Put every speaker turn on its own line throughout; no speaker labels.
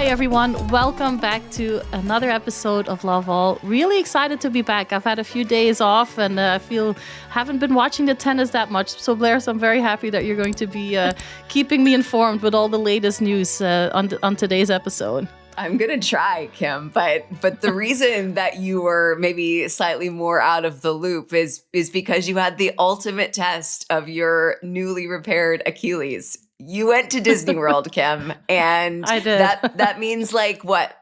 everyone. Welcome back to another episode of Love All. Really excited to be back. I've had a few days off and I haven't been watching the tennis that much. So Blair, I'm very happy that you're going to be keeping me informed with all the latest news on today's episode.
I'm going to try, Kim, but the reason that you were maybe slightly more out of the loop is because you had the ultimate test of your newly repaired Achilles. You went to Disney World, Kim, and
I did.
that meens like what,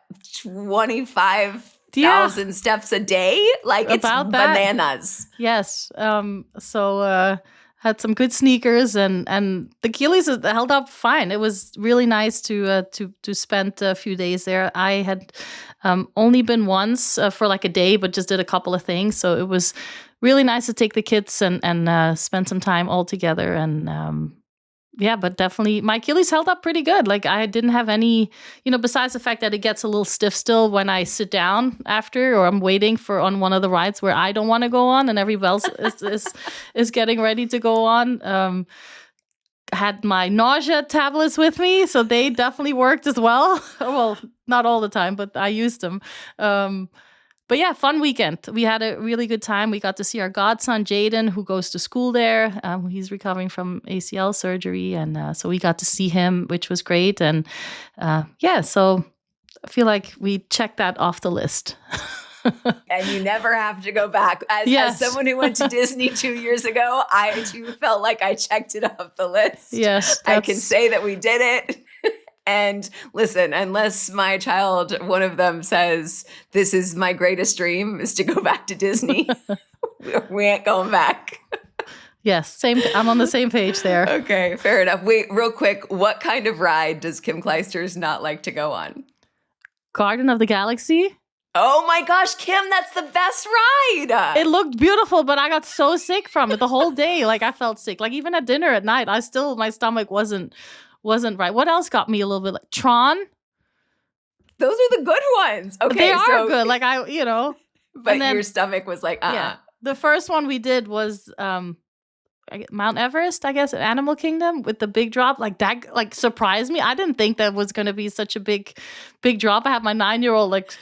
25,000 steps a day? Like it's
About
bananas.
Yes. Had some good sneakers and the Achilles held up fine. It was really nice to spend a few days there. I had only been once for like a day, but just did a couple of things. So it was really nice to take the kids and spend some time all together. And but definitely my Achilles held up pretty good. Like I didn't have any, besides the fact that it gets a little stiff still when I sit down after, or I'm waiting on one of the rides where I don't want to go on and everybody else is getting ready to go on. Had my nausea tablets with me, so they definitely worked as well. Well, not all the time, but I used them. But yeah, fun weekend. We had a really good time. We got to see our godson, Jaden, who goes to school there. He's recovering from ACL surgery. And so we got to see him, which was great. And so I feel like we checked that off the list.
And you never have to go back. As someone who went to Disney 2 years ago, I too felt like I checked it off the list.
Yes.
I can say that we did it. And listen, unless my child, one of them says, this is my greatest dream, is to go back to Disney, we ain't going back.
Yes, same. I'm on the same page there.
Okay, fair enough. Wait, real quick, what kind of ride does Kim Clijsters not like to go on?
Garden of the Galaxy.
Oh my gosh, Kim, that's the best ride.
It looked beautiful, but I got so sick from it the whole day. Like I felt sick. Like even at dinner at night, my stomach wasn't right. What else got me a little bit like Tron?
Those are the good ones. Okay,
they are good. Like
but then, your stomach was like,
Yeah. The first one we did was Mount Everest, I guess, Animal Kingdom with the big drop. Like that, like surprised me. I didn't think that was going to be such a big drop. I had my 9-year-old like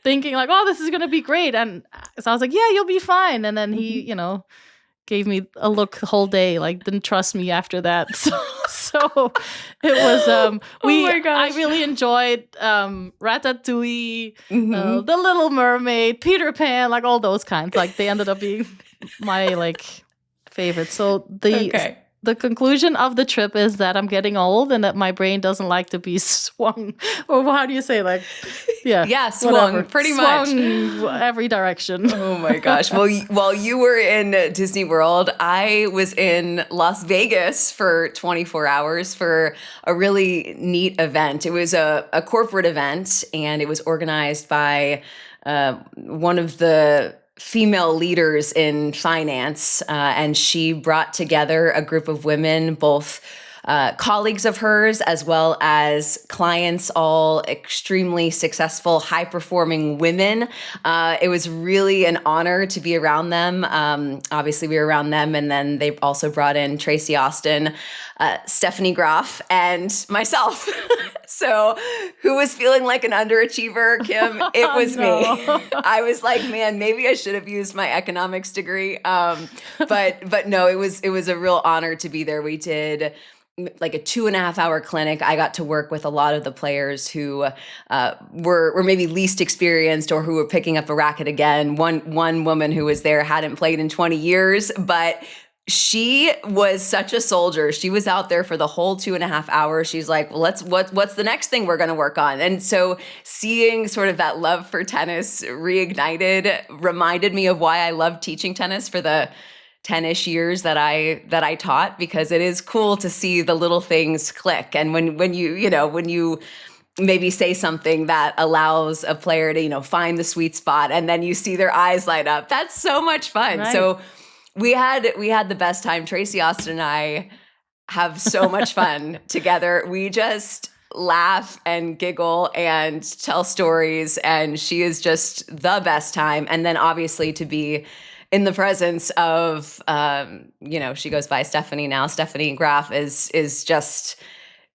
thinking like, oh, this is going to be great, and so I was like, yeah, you'll be fine. And then he, gave me a look the whole day, like didn't trust me after that. So it was I really enjoyed Ratatouille, The Little Mermaid, Peter Pan, like all those kinds. Like they ended up being my like favorite. So the conclusion of the trip is that I'm getting old and that my brain doesn't like to be swung. Or how do you say, like,
swung,
whatever.
Pretty much.
Every direction.
Oh my gosh. Well, while you were in Disney World, I was in Las Vegas for 24 hours for a really neat event. It was a corporate event, and it was organized by one of the female leaders in finance, and she brought together a group of women, both colleagues of hers as well as clients, all extremely successful, high-performing women. It was really an honor to be around them. Obviously, we were around them, and then they also brought in Tracy Austin, Stephanie Graf, and myself. So who was feeling like an underachiever, Kim? It was me. I was like, man, maybe I should have used my economics degree. But no, it was a real honor to be there. We did like a 2.5-hour clinic. I got to work with a lot of the players who were maybe least experienced or who were picking up a racket again. One woman who was there hadn't played in 20 years, but she was such a soldier. She was out there for the whole 2.5 hours. She's like, well, what's the next thing we're going to work on? And so seeing sort of that love for tennis reignited reminded me of why I loved teaching tennis for the 10-ish years that I taught, because it is cool to see the little things click. And when you maybe say something that allows a player to, find the sweet spot, and then you see their eyes light up, that's so much fun.
Right.
So we had the best time. Tracy Austin and I have so much fun together. We just laugh and giggle and tell stories, and she is just the best time. And then obviously to be in the presence of, she goes by Stephanie now. Stephanie Graf is just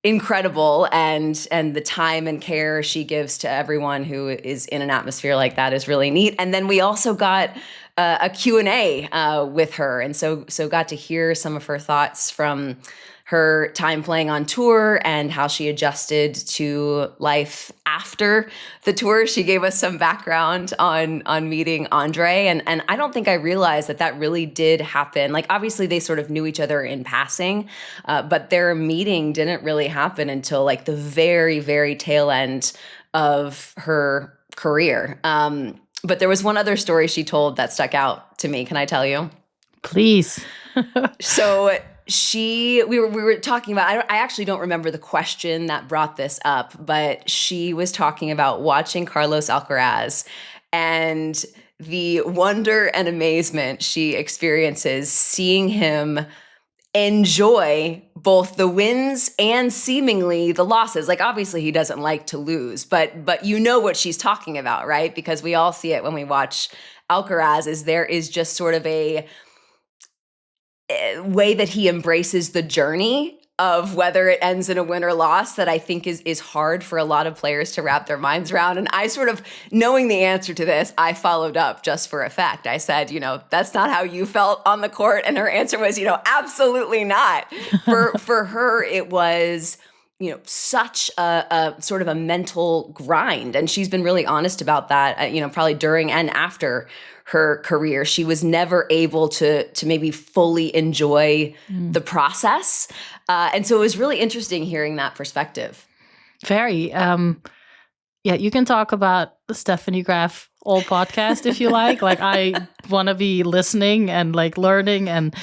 incredible, and the time and care she gives to everyone who is in an atmosphere like that is really neat. And then we also got a Q&A with her, and so got to hear some of her thoughts from her time playing on tour and how she adjusted to life after the tour. She gave us some background on meeting Andre, and I don't think I realized that really did happen. Like, obviously they sort of knew each other in passing, but their meeting didn't really happen until like the very, very tail end of her career. But there was one other story she told that stuck out to me. Can I tell you?
Please.
So we were talking about, I actually don't remember the question that brought this up, but she was talking about watching Carlos Alcaraz and the wonder and amazement she experiences seeing him enjoy both the wins and seemingly the losses. Like, obviously he doesn't like to lose, but you know what she's talking about, right? Because we all see it when we watch Alcaraz, is there is just sort of a way that he embraces the journey of whether it ends in a win or loss that I think is hard for a lot of players to wrap their minds around. And I sort of, knowing the answer to this, I followed up just for effect. I said, that's not how you felt on the court. And her answer was, absolutely not. For her, it was, such a sort of a mental grind. And she's been really honest about that, probably during and after her career. She was never able to maybe fully enjoy the process. And so it was really interesting hearing that perspective.
Very. Yeah, you can talk about the Stephanie Graf all podcast if you like. Like, I want to be listening and like learning and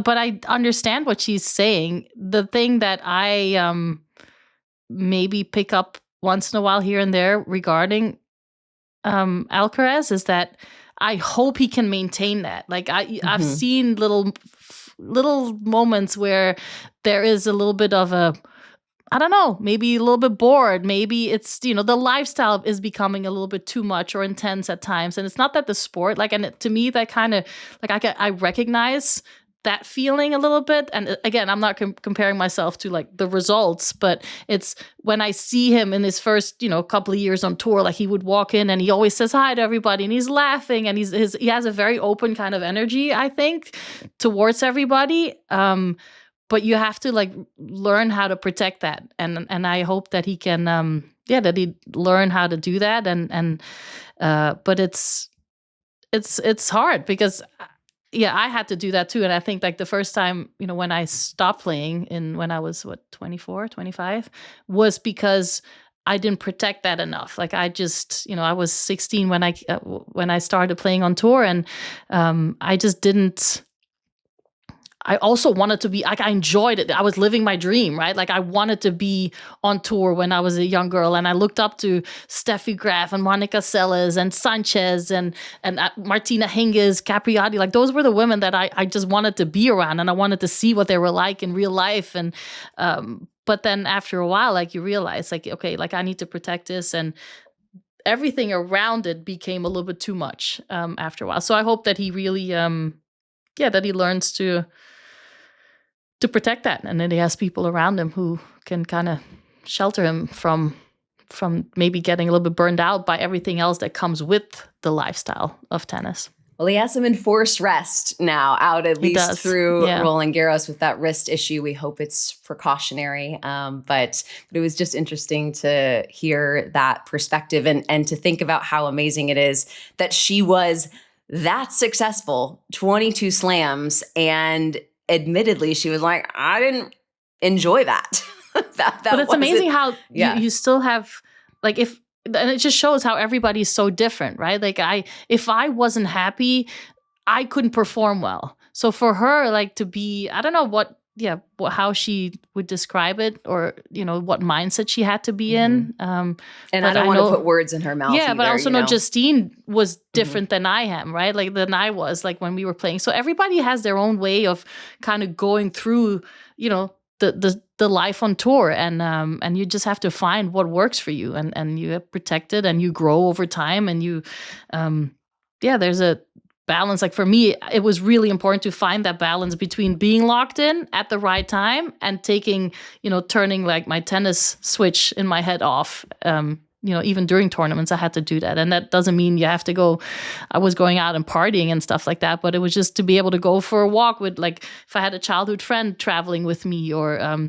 but I understand what she's saying. The thing that I maybe pick up once in a while here and there regarding Alcaraz is that I hope he can maintain that. Like, I've seen little moments where there is a little bit of a, I don't know, maybe a little bit bored. Maybe it's, the lifestyle is becoming a little bit too much or intense at times. And it's not that the sport, like, and to me, that kind of, like, I recognize that feeling a little bit. And again, I'm not comparing myself to like the results, but it's when I see him in his first, couple of years on tour, like he would walk in and he always says hi to everybody and he's laughing and he has a very open kind of energy, I think, towards everybody. But you have to like learn how to protect that. And I hope that he can, that he learn how to do that. But it's hard because I had to do that too. And I think like the first time, when I stopped playing when I was 24, 25, was because I didn't protect that enough. Like, I just, I was 16 when I started playing on tour, and I just didn't. I also wanted to be, like, I enjoyed it. I was living my dream, right? Like, I wanted to be on tour when I was a young girl, and I looked up to Steffi Graf and Monica Seles and Sanchez and Martina Hingis, Capriati. Like, those were the women that I just wanted to be around, and I wanted to see what they were like in real life. And but then after a while, like, you realize, like, okay, like, I need to protect this, and everything around it became a little bit too much after a while. So I hope that he really, that he learns to protect that, and then he has people around him who can kind of shelter him from maybe getting a little bit burned out by everything else that comes with the lifestyle of tennis.
Well, he has some enforced rest now out, at least through Roland Garros with that wrist issue. We hope it's precautionary. But it was just interesting to hear that perspective and to think about how amazing it is that she was that successful, 22 slams, and admittedly, she was like, I didn't enjoy that. But
it's amazing how you still have, like, and it just shows how everybody's so different, right? Like, if I wasn't happy, I couldn't perform well. So for her, like, to be, I don't know how she would describe it, or, what mindset she had to be in. And
I don't want to put words in her mouth.
Yeah,
either,
but I also know Justine was different than I am, right? Like, than I was, like, when we were playing. So everybody has their own way of kind of going through, the life on tour, and you just have to find what works for you, and you protect it, and you grow over time, and you, there's a balance. Like for me, it was really important to find that balance between being locked in at the right time and taking, turning like my tennis switch in my head off. Even during tournaments, I had to do that. And that doesn't mean you have to go, I was going out and partying and stuff like that, but it was just to be able to go for a walk with, like, if I had a childhood friend traveling with me, or,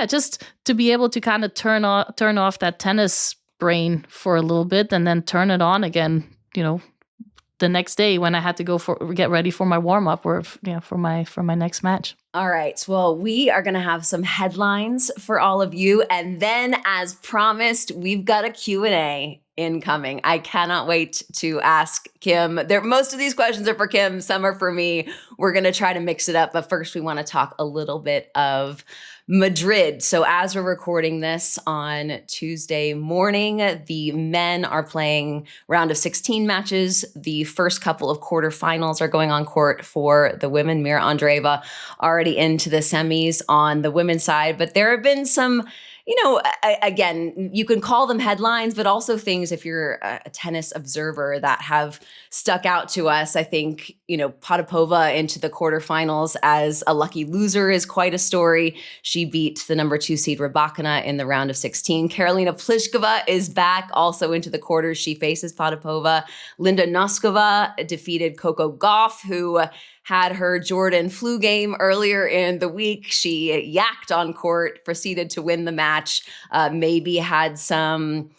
just to be able to kind of turn off that tennis brain for a little bit and then turn it on again, the next day when I had to get ready for my warm up or for my next match.
All right. Well, we are going to have some headlines for all of you. And then, as promised, we've got a Q&A incoming. I cannot wait to ask Kim. Most of these questions are for Kim. Some are for me. We're going to try to mix it up. But first, we want to talk a little bit of Madrid. So as we're recording this on Tuesday morning, the men are playing round of 16 matches. The first couple of quarterfinals are going on court for the women. Mira Andreeva already into the semis on the women's side. But there have been some, again, you can call them headlines, but also things, if you're a tennis observer, that have stuck out to us. I think, Potapova into the quarterfinals as a lucky loser is quite a story. She beat the number 2 seed Rybakina in the round of 16. Karolina Pliskova is back also into the quarters. She faces Potapova. Linda Noskova defeated Coco Gauff, who had her Jordan flu game earlier in the week. She yacked on court, proceeded to win the match, maybe had some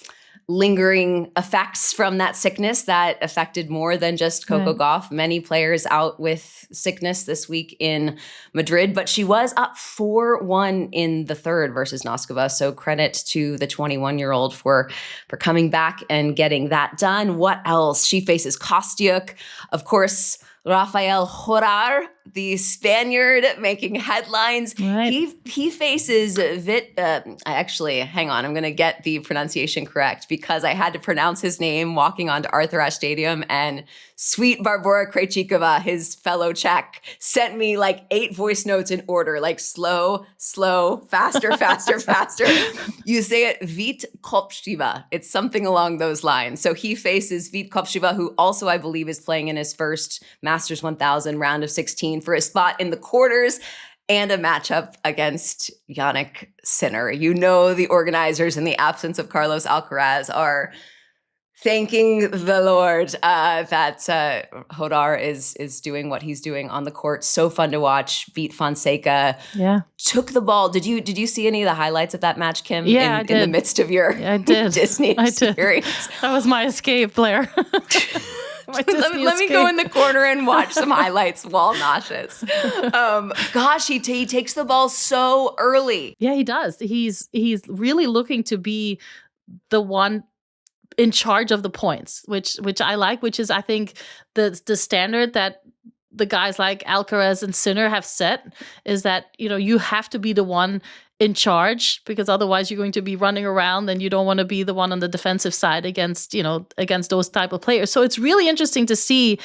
lingering effects from that sickness that affected more than just Coco Gauff. Many players out with sickness this week in Madrid, but she was up 4-1 in the third versus Noskova. So credit to the 21-year-old for coming back and getting that done. What else? She faces Kostyuk. Of course, Rafael Horar, the Spaniard making headlines.
Right.
He faces hang on, I'm going to get the pronunciation correct because I had to pronounce his name walking onto Arthur Ashe Stadium, and sweet Barbora Krejcikova, his fellow Czech, sent me like 8 voice notes in order, like slow, faster, faster. You say it Vít Kopšiva. It's something along those lines. So he faces Vít Kopšiva, who also I believe is playing in his first Masters 1000 round of 16 for a spot in the quarters, and a matchup against Jannik Sinner. The organizers, in the absence of Carlos Alcaraz, are thanking the Lord that Hodar is doing what he's doing on the court. So fun to watch. Beat Fonseca.
Yeah.
Took the ball. Did you see any of the highlights of that match, Kim?
Yeah, I did.
In the midst of your Disney experience.
That was my escape, Blair.
Let me go in the corner and watch some highlights while nauseous. Gosh, he takes the ball so early.
Yeah, he does. He's really looking to be the one in charge of the points, which I like, which is, I think, the standard that the guys like Alcaraz and Sinner have set, is that, you have to be the one in charge, because otherwise you're going to be running around and you don't want to be the one on the defensive side against those type of players. So it's really interesting to see,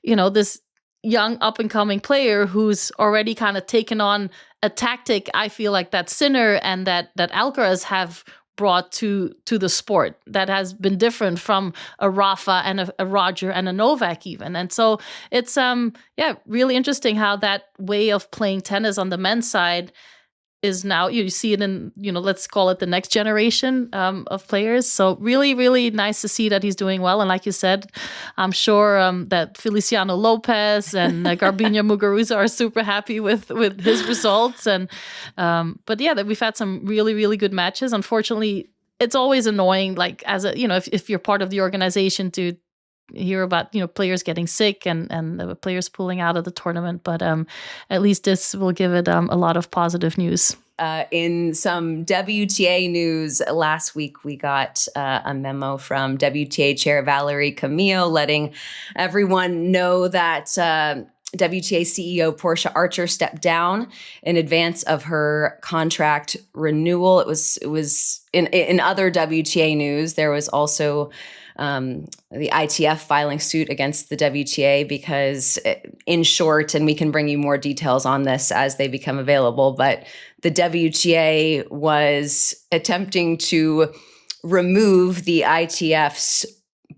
this young up and coming player who's already kind of taken on a tactic, I feel like, that Sinner and that Alcaraz have brought to the sport that has been different from a Rafa and a Roger and a Novak even. And so it's really interesting how that way of playing tennis on the men's side is now, you see it in, let's call it the next generation of players. So really, really nice to see that he's doing well. And like you said, I'm sure that Feliciano Lopez and Garbine Muguruza are super happy with his results. And but yeah, that we've had some really, really good matches. Unfortunately, it's always annoying, like as a, if you're part of the organization, to hear about players getting sick and the players pulling out of the tournament, but at least this will give it a lot of positive news.
In some WTA news last week, we got a memo from WTA Chair Valerie Camillo letting everyone know that WTA CEO Portia Archer stepped down in advance of her contract renewal. It was in other WTA news. There was also the ITF filing suit against the WTA because, in short, and we can bring you more details on this as they become available, but the WTA was attempting to remove the ITF's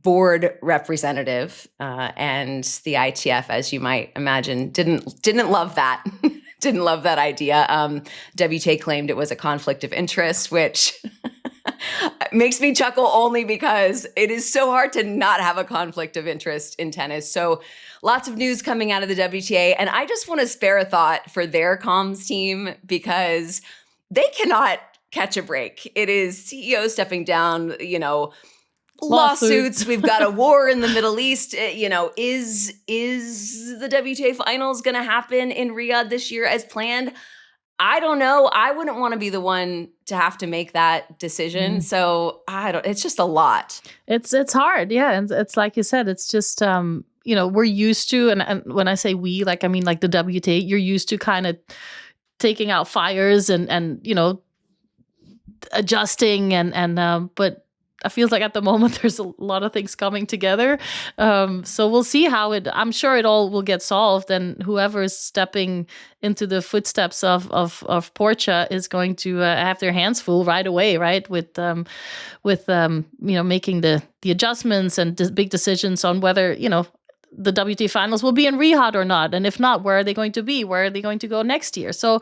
board representative, and the ITF, as you might imagine, didn't love that. Didn't love that idea. WTA claimed it was a conflict of interest, which makes me chuckle only because it is so hard to not have a conflict of interest in tennis. So lots of news coming out of the WTA. And I just want to spare a thought for their comms team because they cannot catch a break. It is CEO stepping down, lawsuits. We've got a war in the Middle East. Is the WTA finals going to happen in Riyadh this year as planned? I don't know. I wouldn't want to be the one to have to make that decision. So it's just a lot.
It's hard. Yeah. And it's like you said, it's just, we're used to, and when I say we, like, I mean, like the WTA, you're used to kind of taking out fires and adjusting but I feel like at the moment there's a lot of things coming together. So we'll see I'm sure it all will get solved, and whoever is stepping into the footsteps of Portia is going to have their hands full right away, right? With making the adjustments and big decisions on whether, the WTA finals will be in Riyadh or not. And if not, where are they going to be? Where are they going to go next year? So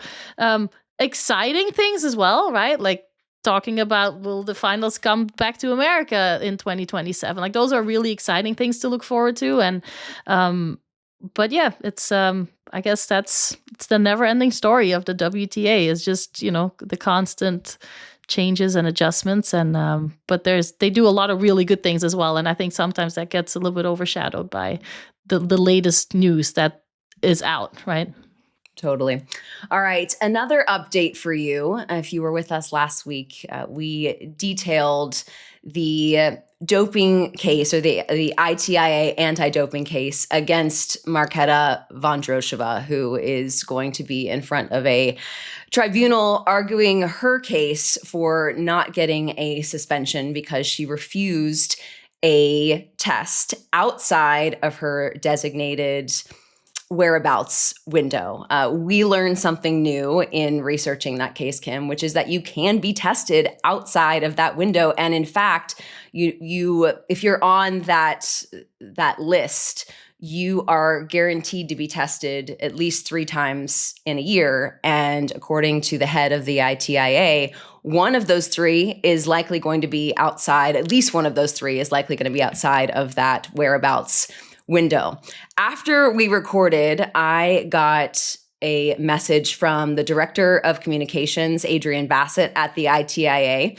exciting things as well, right? Like, talking about, will the finals come back to America in 2027? Like, those are really exciting things to look forward to. And, but yeah, it's, I guess it's the never ending story of the WTA is just, the constant changes and adjustments. And, but they do a lot of really good things as well. And I think sometimes that gets a little bit overshadowed by the latest news that is out, right?
Totally. All right. Another update for you. If you were with us last week, we detailed the doping case, or the ITIA anti-doping case against Marketa Vondrousova, who is going to be in front of a tribunal arguing her case for not getting a suspension because she refused a test outside of her designated whereabouts window. We learned something new in researching that case, Kim, which is that you can be tested outside of that window. And in fact, you if you're on that list, you are guaranteed to be tested at least 3 times in a year. And according to the head of the ITIA, one of those 3 is likely going to be outside, at least one of those 3 is likely going to be outside of that whereabouts window. After we recorded, I got a message from the director of communications, Adrian Bassett at the ITIA,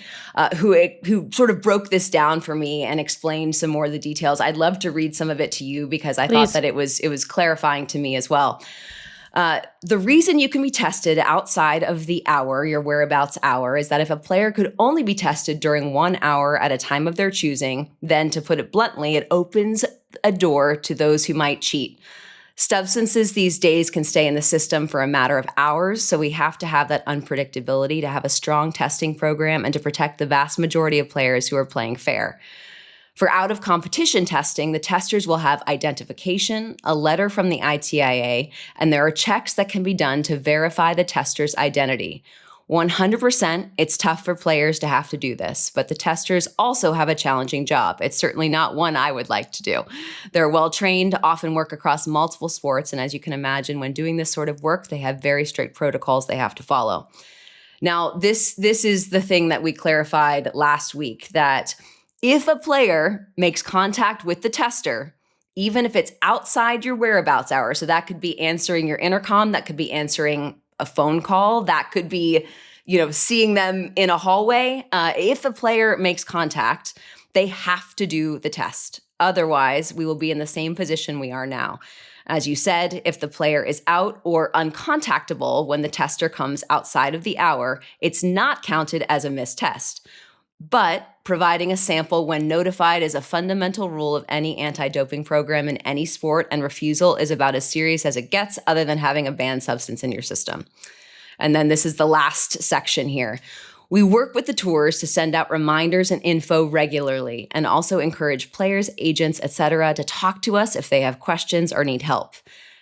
who sort of broke this down for me and explained some more of the details. I'd love to read some of it to you because I thought that it was clarifying to me as well. The reason you can be tested outside of the hour, your whereabouts hour, is that if a player could only be tested during 1 hour at a time of their choosing, then to put it bluntly, it opens a door to those who might cheat. Substances these days can stay in the system for a matter of hours, so we have to have that unpredictability to have a strong testing program and to protect the vast majority of players who are playing fair. For out-of-competition testing, the testers will have identification, a letter from the ITIA, and there are checks that can be done to verify the tester's identity. 100%, it's tough for players to have to do this, but the testers also have a challenging job. It's certainly not one I would like to do. They're well-trained, often work across multiple sports, and as you can imagine, when doing this sort of work, they have very strict protocols they have to follow. Now, this is the thing that we clarified last week, that if a player makes contact with the tester, even if it's outside your whereabouts hour, so that could be answering your intercom, that could be answering a phone call, that could be, seeing them in a hallway. If a player makes contact, they have to do the test. Otherwise, we will be in the same position we are now. As you said, if the player is out or uncontactable when the tester comes outside of the hour, it's not counted as a missed test. But providing a sample when notified is a fundamental rule of any anti-doping program in any sport, and refusal is about as serious as it gets other than having a banned substance in your system. And then this is the last section here. We work with the tours to send out reminders and info regularly and also encourage players, agents, etc. to talk to us if they have questions or need help.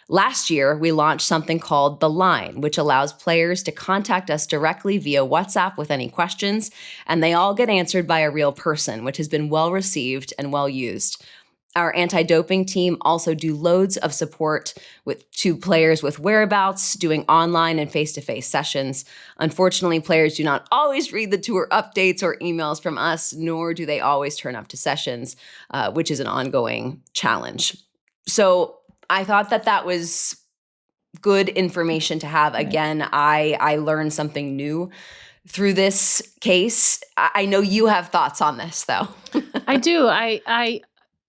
Last year, we launched something called The Line, which allows players to contact us directly via WhatsApp with any questions, and they all get answered by a real person, which has been well received and well used. Our anti-doping team also do loads of support to players with whereabouts, doing online and face-to-face sessions. Unfortunately, players do not always read the tour updates or emails from us, nor do they always turn up to sessions, which is an ongoing challenge. So I thought that was good information to have. Again, I learned something new through this case. I know you have thoughts on this, though.
I do. I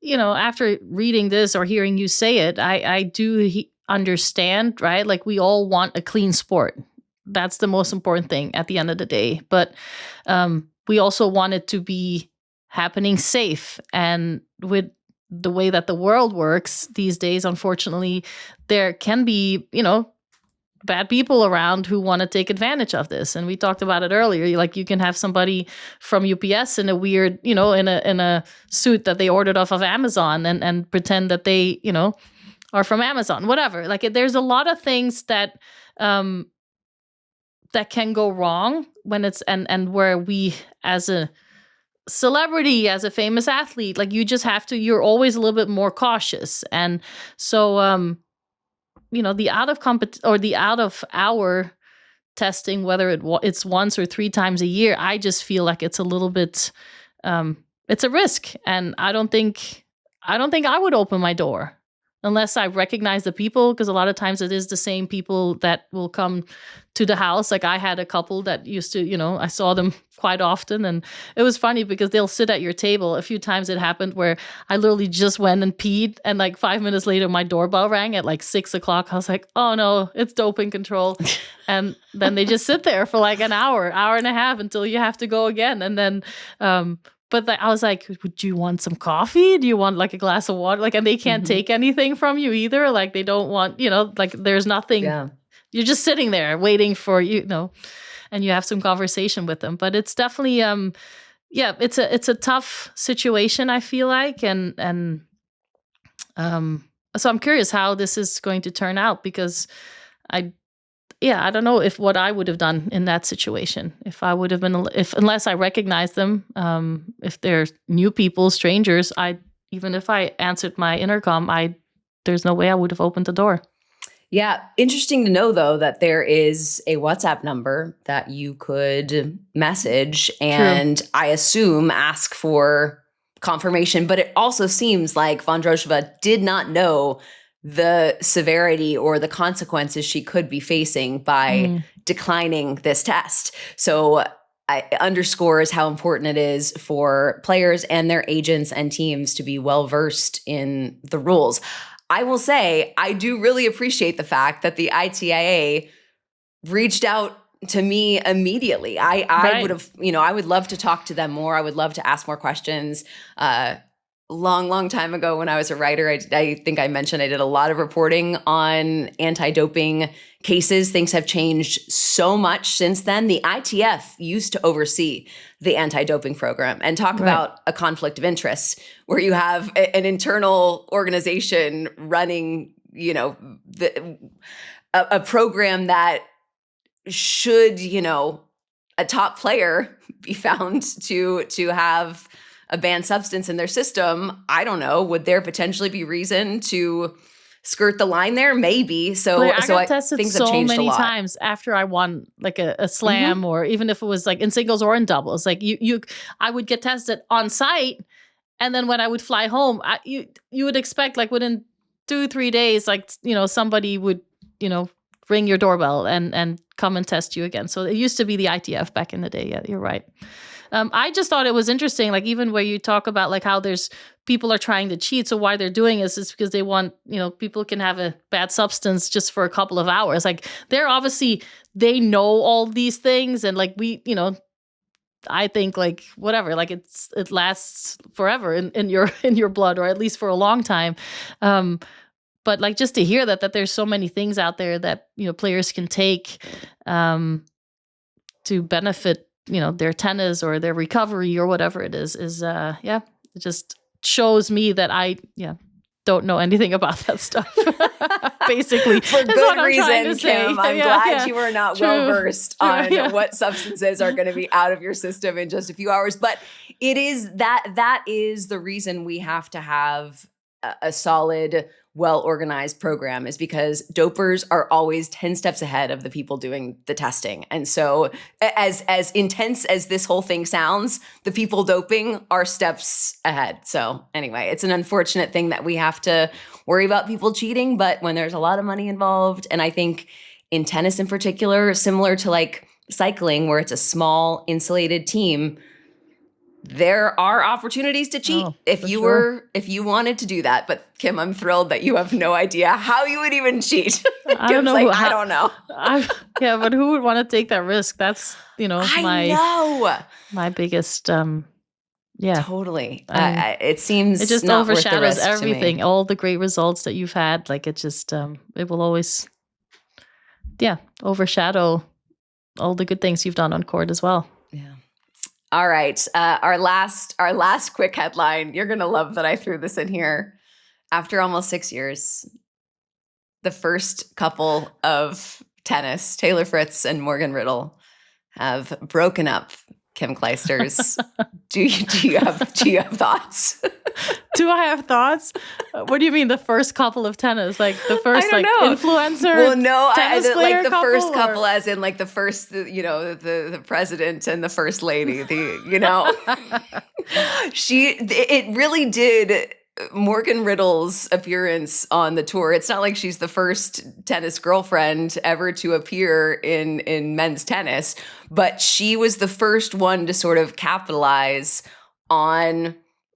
after reading this or hearing you say it, I do understand, right? Like, we all want a clean sport. That's the most important thing at the end of the day. But we also want it to be happening safe. And with the way that the world works these days, unfortunately, there can be, bad people around who want to take advantage of this. And we talked about it earlier. Like, you can have somebody from UPS in a weird, in a suit that they ordered off of Amazon and pretend that they, are from Amazon, whatever. Like, there's a lot of things that that can go wrong when it's and where we, as a celebrity, as a famous athlete, like, you're always a little bit more cautious. And so the out of hour testing, whether it's once or 3 times a year, I just feel like it's a little bit, it's a risk, and I don't think I would open my door unless I recognize the people, because a lot of times it is the same people that will come to the house. Like, I had a couple that used to, I saw them quite often, and it was funny because they'll sit at your table. A few times it happened where I literally just went and peed, and like 5 minutes later, my doorbell rang at like 6 o'clock. I was like, oh no, it's doping control. And then they just sit there for like an hour and a half until you have to go again. And then, but I was like, would you want some coffee? Do you want like a glass of water? Like, and they can't take anything from you either. Like, they don't want, like, there's nothing. Yeah. You're just sitting there waiting for, and you have some conversation with them. But it's definitely, it's a tough situation, I feel like. And so I'm curious how this is going to turn out, because I don't know what I would have done in that situation. If I would have been, unless I recognize them, if they're new people, strangers, even if I answered my intercom, there's no way I would have opened the door.
Yeah. Interesting to know, though, that there is a WhatsApp number that you could message and True. I assume ask for confirmation. But it also seems like Vondrousova did not know the severity or the consequences she could be facing by declining this test. So it underscores how important it is for players and their agents and teams to be well versed in the rules. I will say, I do really appreciate the fact that the ITIA reached out to me immediately. I would have, I would love to talk to them more. I would love to ask more questions. Long time ago when I was a writer, I think I mentioned I did a lot of reporting on anti-doping cases. Things have changed so much since then. The ITF used to oversee the anti-doping program, and talk about a conflict of interest where you have an internal organization running, a program that should, a top player be found to have a banned substance in their system. I don't know. Would there potentially be reason to skirt the line there? Maybe. So,
Blair, I got tested
things
so
have changed
many
a lot.
times after I won like a slam, or even if it was like in singles or in doubles. Like I would get tested on site, and then when I would fly home, you would expect like within 2-3 days, like somebody would ring your doorbell and come and test you again. So it used to be the ITF back in the day. Yeah, you're right. I just thought it was interesting, like even where you talk about like how there's people are trying to cheat. So why they're doing this is because they want, people can have a bad substance just for a couple of hours. Like they're obviously, they know all these things. And like I think like whatever, like it lasts forever in your blood, or at least for a long time. But like just to hear that there's so many things out there that, players can take to benefit their tennis or their recovery or whatever it is it just shows me that don't know anything about that stuff. Basically,
for
is what
good
I'm trying to
reason,
say.
Kim. I'm
Yeah,
glad
yeah.
you are not
True.
well versed on
Yeah.
what substances are going to be out of your system in just a few hours. But it is that is the reason we have to have a solid, well-organized program, is because dopers are always 10 steps ahead of the people doing the testing. And so as intense as this whole thing sounds, the people doping are steps ahead. So anyway, it's an unfortunate thing that we have to worry about people cheating, but when there's a lot of money involved, and I think in tennis in particular, similar to like cycling where it's a small insulated team, there are opportunities to cheat if you wanted to do that. But Kim, I'm thrilled that you have no idea how you would even cheat.
I don't know.
I don't know.
Yeah, but who would want to take that risk? That's my biggest. Yeah,
totally. It seems
it just
not worth the
overshadows
risk to me.
everything. All the great results that you've had, like it just it will always, overshadow all the good things you've done on court as well.
Yeah. All right. Our last quick headline. You're going to love that I threw this in here. After almost 6 years, the first couple of tennis, Taylor Fritz and Morgan Riddle, have broken up. Kim Clijsters, do you have thoughts?
Do I have thoughts? What do you mean the first couple of tennis? Like the first influencer?
Well, no,
tennis player
like the
couple,
first couple, as in like the first, the president and the first lady. It really did. Morgan Riddle's appearance on the tour, it's not like she's the first tennis girlfriend ever to appear in men's tennis, but she was the first one to sort of capitalize on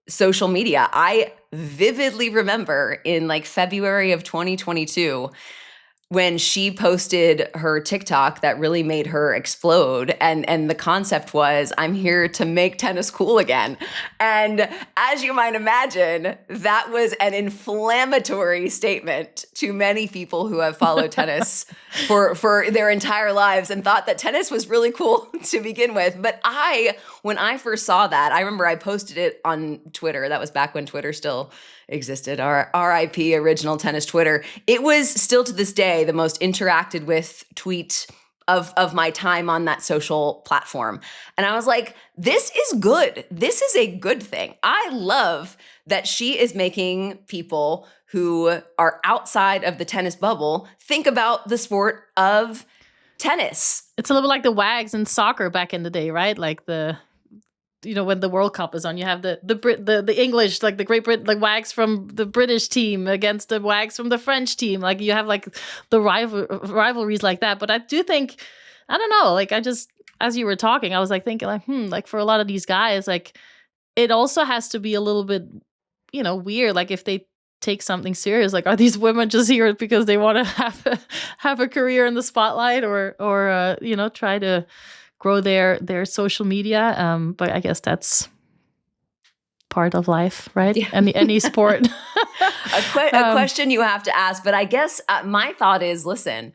social media. I vividly remember in like February of 2022 when she posted her TikTok that really made her explode. And the concept was, I'm here to make tennis cool again. And as you might imagine, that was an inflammatory statement to many people who have followed tennis for their entire lives and thought that tennis was really cool to begin with. But when I first saw that, I remember I posted it on Twitter. That was back when Twitter still existed, our RIP original tennis Twitter. It was still to this day the most interacted with tweet of my time on that social platform. And I was like, this is good. This is a good thing. I love that she is making people who are outside of the tennis bubble think about the sport of tennis.
It's a little bit like the WAGs in soccer back in the day, right? Like when the World Cup is on, you have the English, like the Great Britain, like WAGs from the British team against the WAGs from the French team. Like you have like the rivalries like that. But I do think, I don't know, like I just, as you were talking, I was like thinking like, like for a lot of these guys, like it also has to be a little bit, weird. Like if they take something serious, like are these women just here because they want to have a career in the spotlight or try to grow their social media, but I guess that's part of life, right?
Yeah.
Any sport.
A question you have to ask, but I guess my thought is, listen,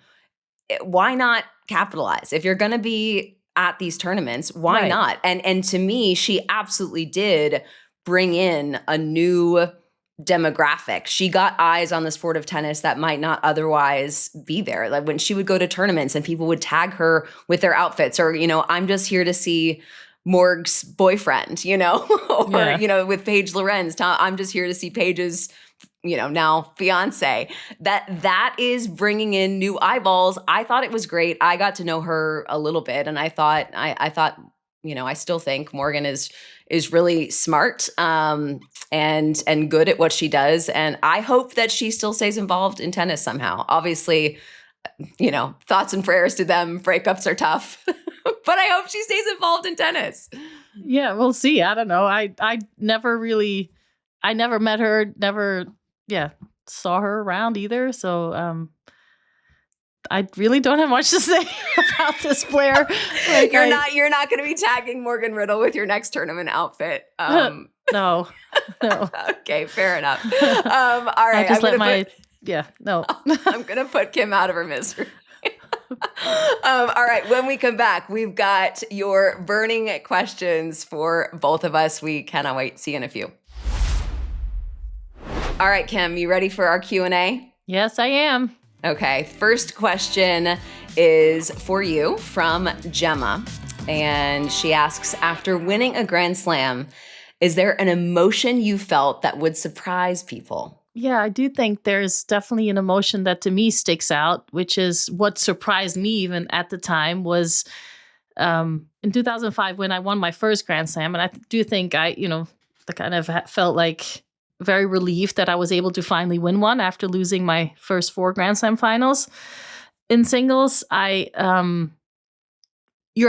why not capitalize? If you're going to be at these tournaments, why not? And to me, she absolutely did bring in a new demographic. She got eyes on the sport of tennis that might not otherwise be there. Like when she would go to tournaments and people would tag her with their outfits, or, I'm just here to see Morg's boyfriend, with Paige Lorenz. I'm just here to see Paige's, now fiance. That is bringing in new eyeballs. I thought it was great. I got to know her a little bit, and I thought, I still think Morgan is really smart and good at what she does. And I hope that she still stays involved in tennis somehow. Obviously, thoughts and prayers to them. Breakups are tough, but I hope she stays involved in tennis.
Yeah, we'll see. I don't know. I never met her, never saw her around either. So I really don't have much to say about this Blair. Like
you're not going to be tagging Morgan Riddle with your next tournament outfit.
No.
Okay, fair enough. All right, I'm going to put Kim out of her misery. All right, when we come back, we've got your burning questions for both of us. We cannot wait. See you in a few. All right, Kim, you ready for our Q&A?
Yes, I am.
Okay, first question is for you from Gemma. And she asks, after winning a Grand Slam, is there an emotion you felt that would surprise people?
Yeah, I do think there's definitely an emotion that to me sticks out, which is what surprised me even at the time was in 2005 when I won my first Grand Slam. And I do think I kind of felt like very relieved that I was able to finally win one after losing my first 4 Grand Slam finals. In singles, you're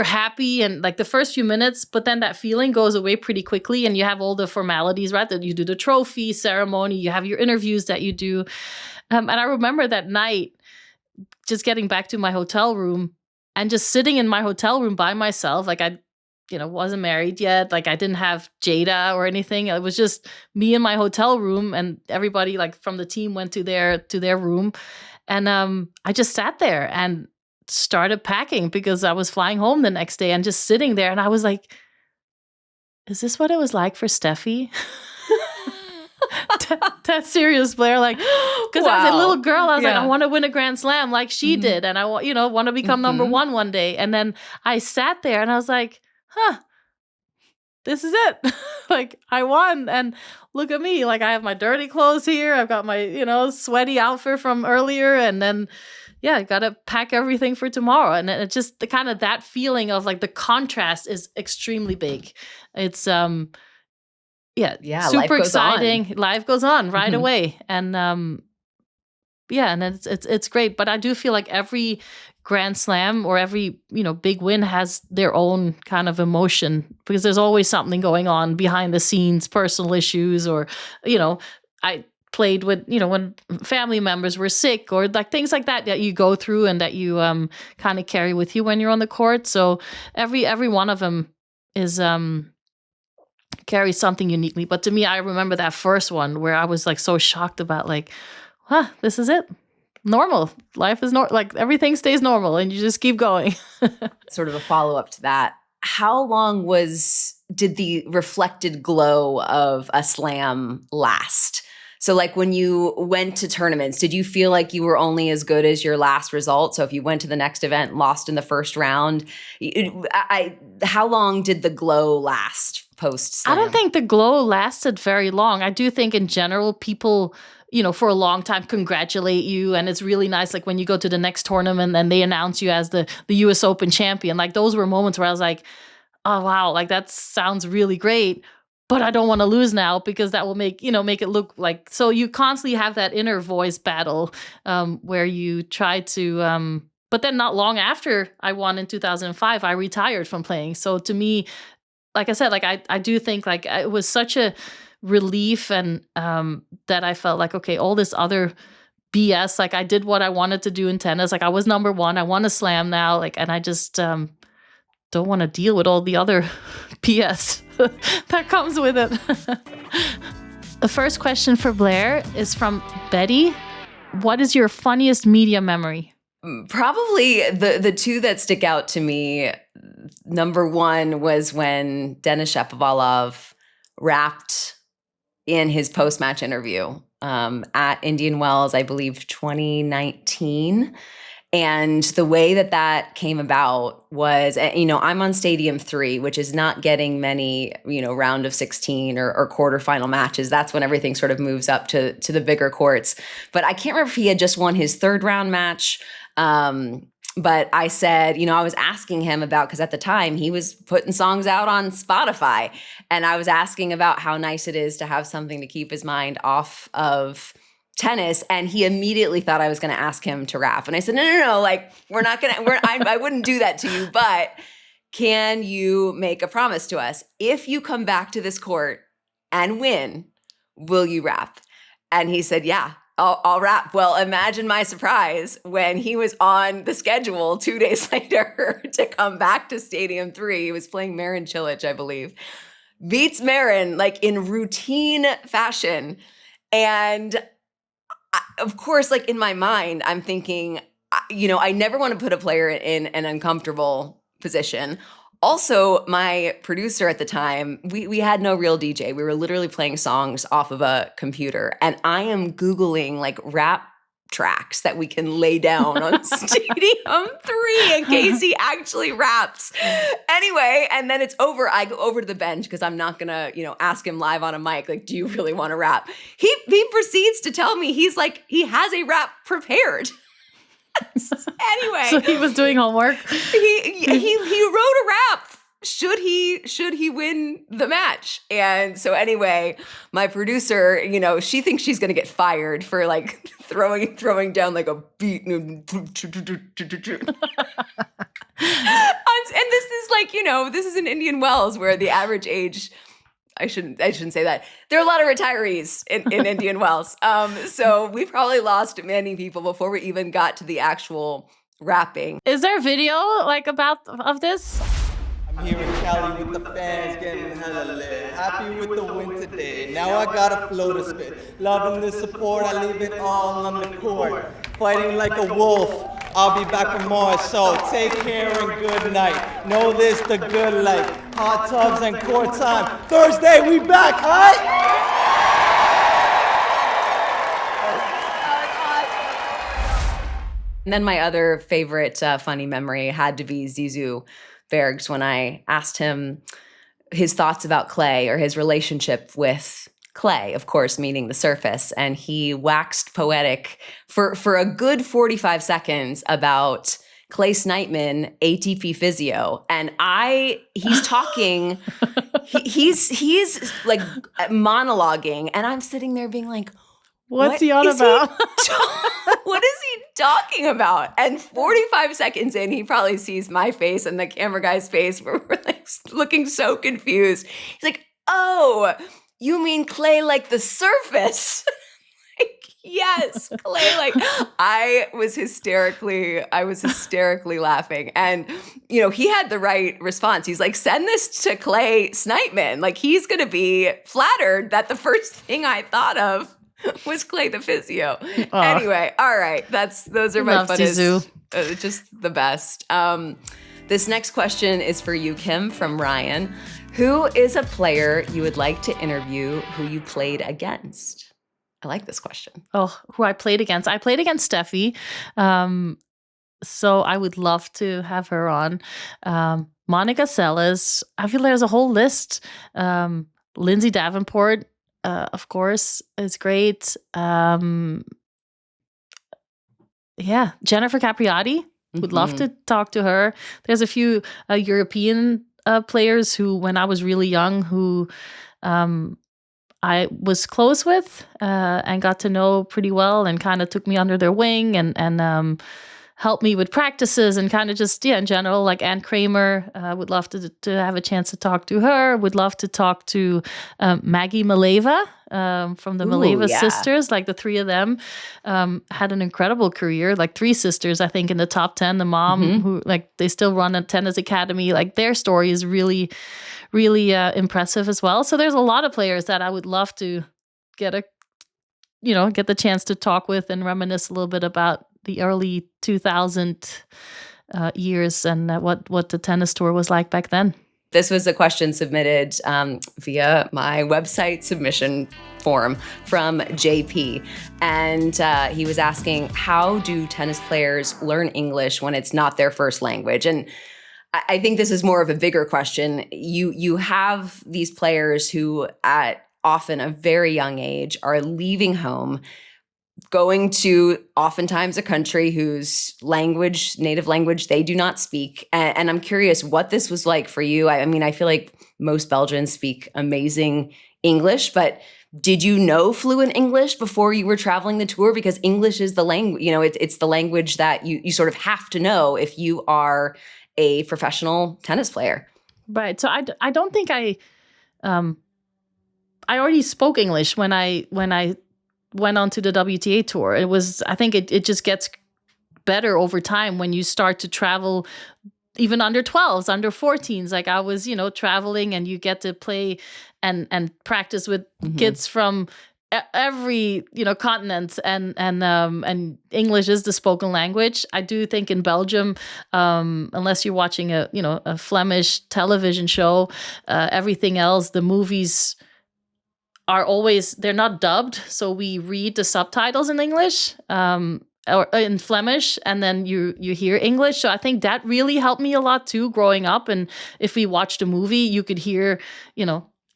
happy and like the first few minutes, but then that feeling goes away pretty quickly and you have all the formalities, right? That you do the trophy ceremony, you have your interviews that you do. And I remember that night just getting back to my hotel room and just sitting in my hotel room by myself. Like I, wasn't married yet. Like I didn't have Jada or anything. It was just me in my hotel room and everybody like from the team went to their room. And I just sat there and started packing because I was flying home the next day and just sitting there. And I was like, is this what it was like for Steffi? That's serious, Blair. Like, because as a little girl, I was like, I want to win a Grand Slam like she did. And I want to become number one day. And then I sat there and I was like, this is it. Like I won. And look at me. Like I have my dirty clothes here. I've got my, sweaty outfit from earlier. And then I got to pack everything for tomorrow. And it just the kind of that feeling of like the contrast is extremely big. It's, super
life goes
exciting.
On.
Life goes on right away. And, and it's great. But I do feel like every Grand Slam or every, big win has their own kind of emotion because there's always something going on behind the scenes, personal issues, or, I played with, when family members were sick or like things like that you go through and that you kind of carry with you when you're on the court. So every one of them is carries something uniquely. But to me, I remember that first one where I was like so shocked about like, this is it. Normal. Life is like everything stays normal and you just keep going.
Sort of a follow-up to that. How long did the reflected glow of a slam last? So like when you went to tournaments, did you feel like you were only as good as your last result? So if you went to the next event, lost in the first round, how long did the glow last post-slam?
I don't think the glow lasted very long. I do think in general, people, for a long time congratulate you. And it's really nice. Like when you go to the next tournament and they announce you as the US Open champion, like those were moments where I was like, oh, wow, like that sounds really great. But I don't want to lose now because that will make it look like, so you constantly have that inner voice battle where you try to, but then not long after I won in 2005, I retired from playing. So to me, like I said, like I do think like it was such a relief and that I felt like, okay, all this other BS, like I did what I wanted to do in tennis. Like I was number one, I won a slam now, like, and I just don't want to deal with all the other BS that comes with it. The first question for Blair is from Betty. What is your funniest media memory?
Probably the two that stick out to me. Number one was when Denis Shapovalov rapped in his post-match interview at Indian Wells, I believe 2019. And the way that came about was, I'm on Stadium 3, which is not getting many, round of 16 or quarterfinal matches. That's when everything sort of moves up to the bigger courts. But I can't remember if he had just won his third round match. But I said, I was asking him about, because at the time he was putting songs out on Spotify. And I was asking about how nice it is to have something to keep his mind off of tennis, and he immediately thought I was going to ask him to rap. And I said, no, like I wouldn't do that to you, but can you make a promise to us? If you come back to this court and win, will you rap? And he said, yeah, I'll rap. Well, imagine my surprise when he was on the schedule 2 days later to come back to Stadium 3. He was playing Marin Cilic, I believe. Beats Marin, like in routine fashion. And of course, like in my mind, I'm thinking, I never want to put a player in an uncomfortable position. Also, my producer at the time, we had no real DJ. We were literally playing songs off of a computer. And I am Googling like rap tracks that we can lay down on Stadium 3 in case he actually raps. Anyway, and then it's over. I go over to the bench because I'm not going to, ask him live on a mic, like, do you really want to rap? He proceeds to tell me he has a rap prepared. Anyway,
So he was doing homework.
He wrote a rap. Should he win the match? And so anyway, my producer, she thinks she's gonna get fired for like throwing down like a beat. And this is like, this is in Indian Wells where the average age, I shouldn't say that. There are a lot of retirees in Indian Wells. So we probably lost many people before we even got to the actual rapping.
Is there a video like of this?
I'm here in Cali with the fans getting hella lit. Happy with the win today. Now I got a flow to spit. Loving the support, I leave it all on the court. Fighting like a wolf. I'll be back for more, so take care and good night. Know this, the good life. Hot tubs and court time. Thursday, we back, alright?
And then my other favorite funny memory had to be Zizou Bergs when I asked him his thoughts about clay or his relationship with clay, of course, meaning the surface. And he waxed poetic for a good 45 seconds about Clay Snipeman, ATP physio. And he's talking, he's like monologuing. And I'm sitting there being like,
What's he on about?
What is he talking about? And 45 seconds in, he probably sees my face and the camera guy's face where we're like looking so confused. He's like, oh, you mean clay like the surface? Like, yes, clay like. I was hysterically laughing. And, he had the right response. He's like, send this to Clay Snipeman. Like, he's going to be flattered that the first thing I thought of was Clay the physio. Anyway, all right. Those are my funnest, just the best. This next question is for you, Kim, from Ryan. Who is a player you would like to interview who you played against? I like this question.
Oh, who I played against? I played against Steffi. So I would love to have her on. Monica Seles. I feel there's a whole list. Lindsay Davenport. Of course, is great. Jennifer Capriati, would love to talk to her. There's a few European players who, when I was really young, who I was close with and got to know pretty well and kind of took me under their wing and helped me with practices and kind of just, in general, like Ann Kramer. Would love to have a chance to talk to her. Would love to talk to Maggie Maleva from the Maleva sisters. Like the three of them had an incredible career, like three sisters, I think, in the top 10. The mom, who like they still run a tennis academy. Like their story is really, really impressive as well. So there's a lot of players that I would love to get the chance to talk with and reminisce a little bit about the early 2000 years and what the tennis tour was like back then.
This was a question submitted via my website submission form from JP. And he was asking, how do tennis players learn English when it's not their first language? And I think this is more of a bigger question. You have these players who at often a very young age are leaving home, going to oftentimes a country whose native language they do not speak. And I'm curious what this was like for you. I mean, I feel like most Belgians speak amazing English, but did you know fluent English before you were traveling the tour? Because English is the language, it's the language that you sort of have to know if you are a professional tennis player.
Right. So I don't think I already spoke English when I went on to the WTA tour. I think it just gets better over time when you start to travel, even under 12s, under 14s. Like I was, traveling and you get to play and practice with kids from every continent, and English is the spoken language. I do think in Belgium, unless you're watching a Flemish television show, everything else, the movies are always, they're not dubbed, so we read the subtitles in English or in Flemish, and then you hear English. So I think that really helped me a lot too growing up. And if we watched a movie, you could hear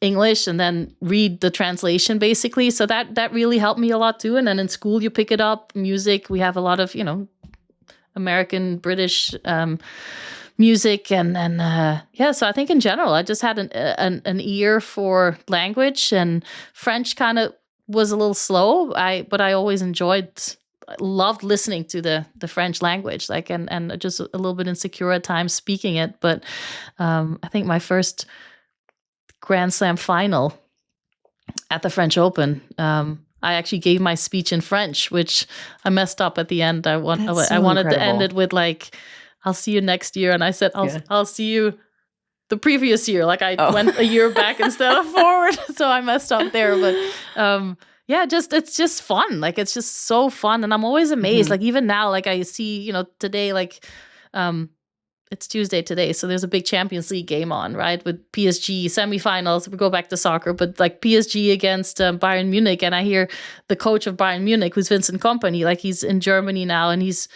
English and then read the translation basically. So that really helped me a lot too. And then in school you pick it up. Music, we have a lot of American, British music, and so I think in general I just had an ear for language, and French kind of was a little slow. But I always loved listening to the French language, and just a little bit insecure at times speaking it. But I think my first Grand Slam final at the French Open, I actually gave my speech in French, which I messed up at the end. I wanted to end it with I'll see you next year, and I said I'll see you the previous year. I went a year back instead of forward, so I messed up there. But it's just fun. It's just so fun, and I'm always amazed. Even now, I see today, it's Tuesday today, so there's a big Champions League game on, right? With PSG semifinals. We go back to soccer, but PSG against Bayern Munich, and I hear the coach of Bayern Munich, who's Vincent Kompany, he's in Germany now, and he's,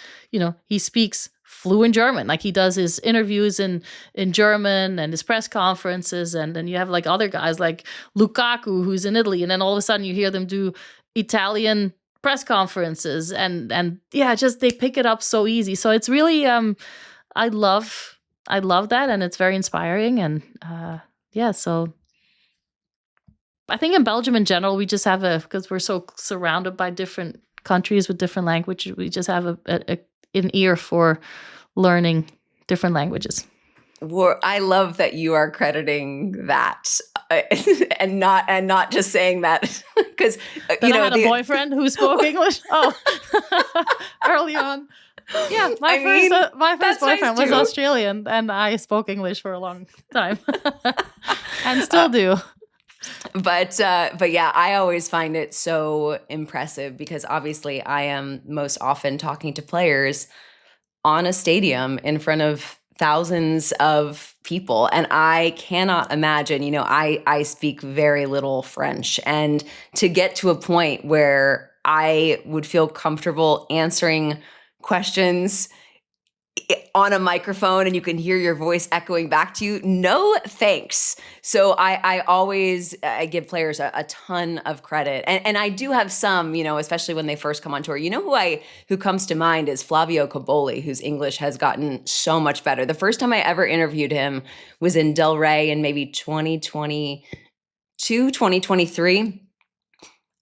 he speaks fluent German. He does his interviews in German and his press conferences, and then you have other guys like Lukaku, who's in Italy, and then all of a sudden you hear them do Italian press conferences, and just they pick it up so easy. So it's really I love that, and it's very inspiring. And so I think in Belgium in general, we just have because we're so surrounded by different countries with different languages, we just have an ear for learning different languages.
Well, I love that you are crediting that and not just saying that because
I had a boyfriend who spoke English. Early on. Yeah, my first boyfriend was Australian, and I spoke English for a long time, and still do.
But yeah, I always find it so impressive because obviously I am most often talking to players on a stadium in front of thousands of people, and I cannot imagine. I speak very little French, and to get to a point where I would feel comfortable answering questions on a microphone and you can hear your voice echoing back to you, no thanks. So I always give players a ton of credit. And I do have some, especially when they first come on tour. Who comes to mind is Flavio Cobolli, whose English has gotten so much better. The first time I ever interviewed him was in Del Rey in maybe 2022, 2023.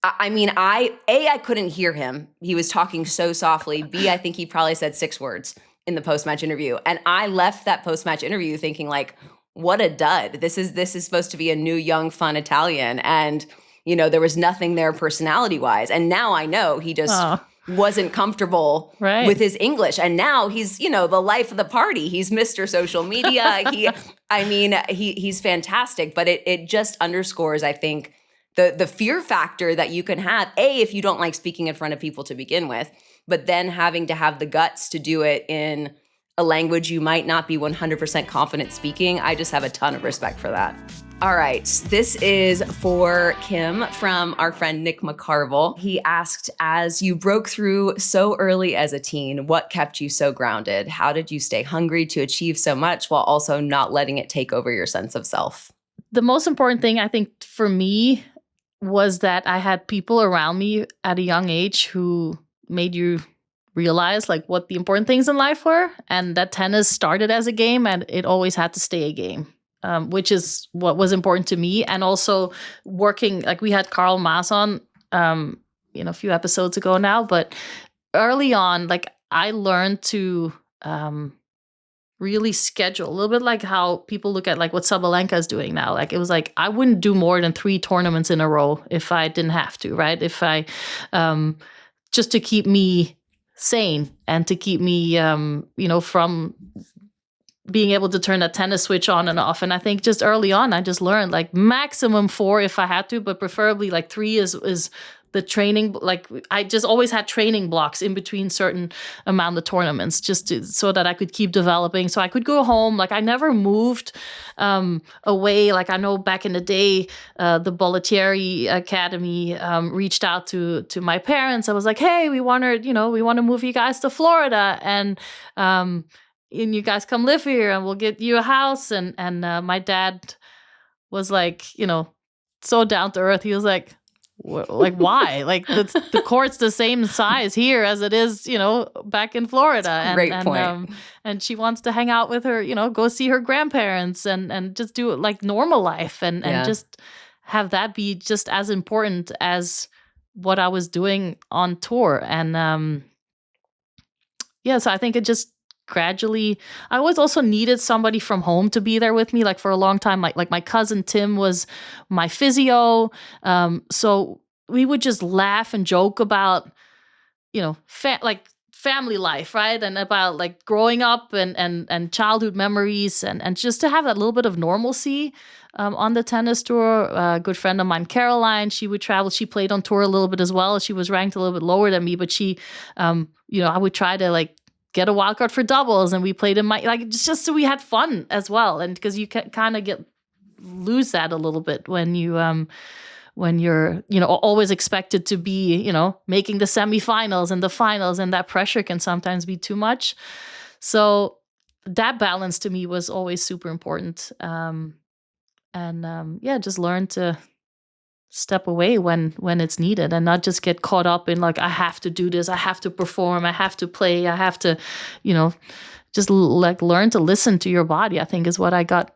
I couldn't hear him. He was talking so softly. B, I think he probably said 6 words in the post-match interview. And I left that post-match interview thinking what a dud. This is supposed to be a new, young, fun Italian. And, there was nothing there personality-wise. And now I know he just wasn't comfortable with his English. And now he's, the life of the party. He's Mr. Social Media. He's fantastic. But it just underscores, I think, the fear factor that you can have, if you don't like speaking in front of people to begin with, but then having to have the guts to do it in a language you might not be 100% confident speaking. I just have a ton of respect for that. All right, this is for Kim from our friend Nick McCarville. He asked, as you broke through so early as a teen, what kept you so grounded? How did you stay hungry to achieve so much while also not letting it take over your sense of self?
The most important thing, I think, for me was that I had people around me at a young age who made you realize what the important things in life were, and that tennis started as a game and it always had to stay a game, which is what was important to me. And also working, we had Carl Maas on, a few episodes ago now, but early on, I learned to really schedule a little bit like how people look at what Sabalenka is doing now. It was I wouldn't do more than 3 tournaments in a row if I didn't have to, right? If I just to keep me sane and to keep me from being able to turn that tennis switch on and off. And I think just early on, I just learned like maximum 4 if I had to, but preferably like 3 is the training. Like I just always had training blocks in between certain amount of tournaments so that I could keep developing. So I could go home. Like I never moved away. Like I know back in the day, the Bollettieri Academy reached out to my parents. I was like, hey, we want to move you guys to Florida. And you guys come live here and we'll get you a house. And my dad was like, so down to earth. He was like why? Like the court's the same size here as it is, back in Florida.
Great point.
And she wants to hang out with her, go see her grandparents and just do it like normal life and just have that be just as important as what I was doing on tour. And so I think it just gradually, I always also needed somebody from home to be there with me. Like for a long time, like my cousin Tim was my physio. So we would just laugh and joke about, like family life, right? And about like growing up and childhood memories and just to have that little bit of normalcy on the tennis tour. A good friend of mine, Caroline, she would travel. She played on tour a little bit as well. She was ranked a little bit lower than me, but she, I would try to like get a wild card for doubles, and we played in just so we had fun as well. And because you can kind of lose that a little bit when you're always expected to be making the semifinals and the finals, and that pressure can sometimes be too much. So that balance to me was always super important. Just learn to step away when it's needed and not just get caught up in like, I have to do this, I have to perform, I have to play, I have to, just like learn to listen to your body, I think is what I got,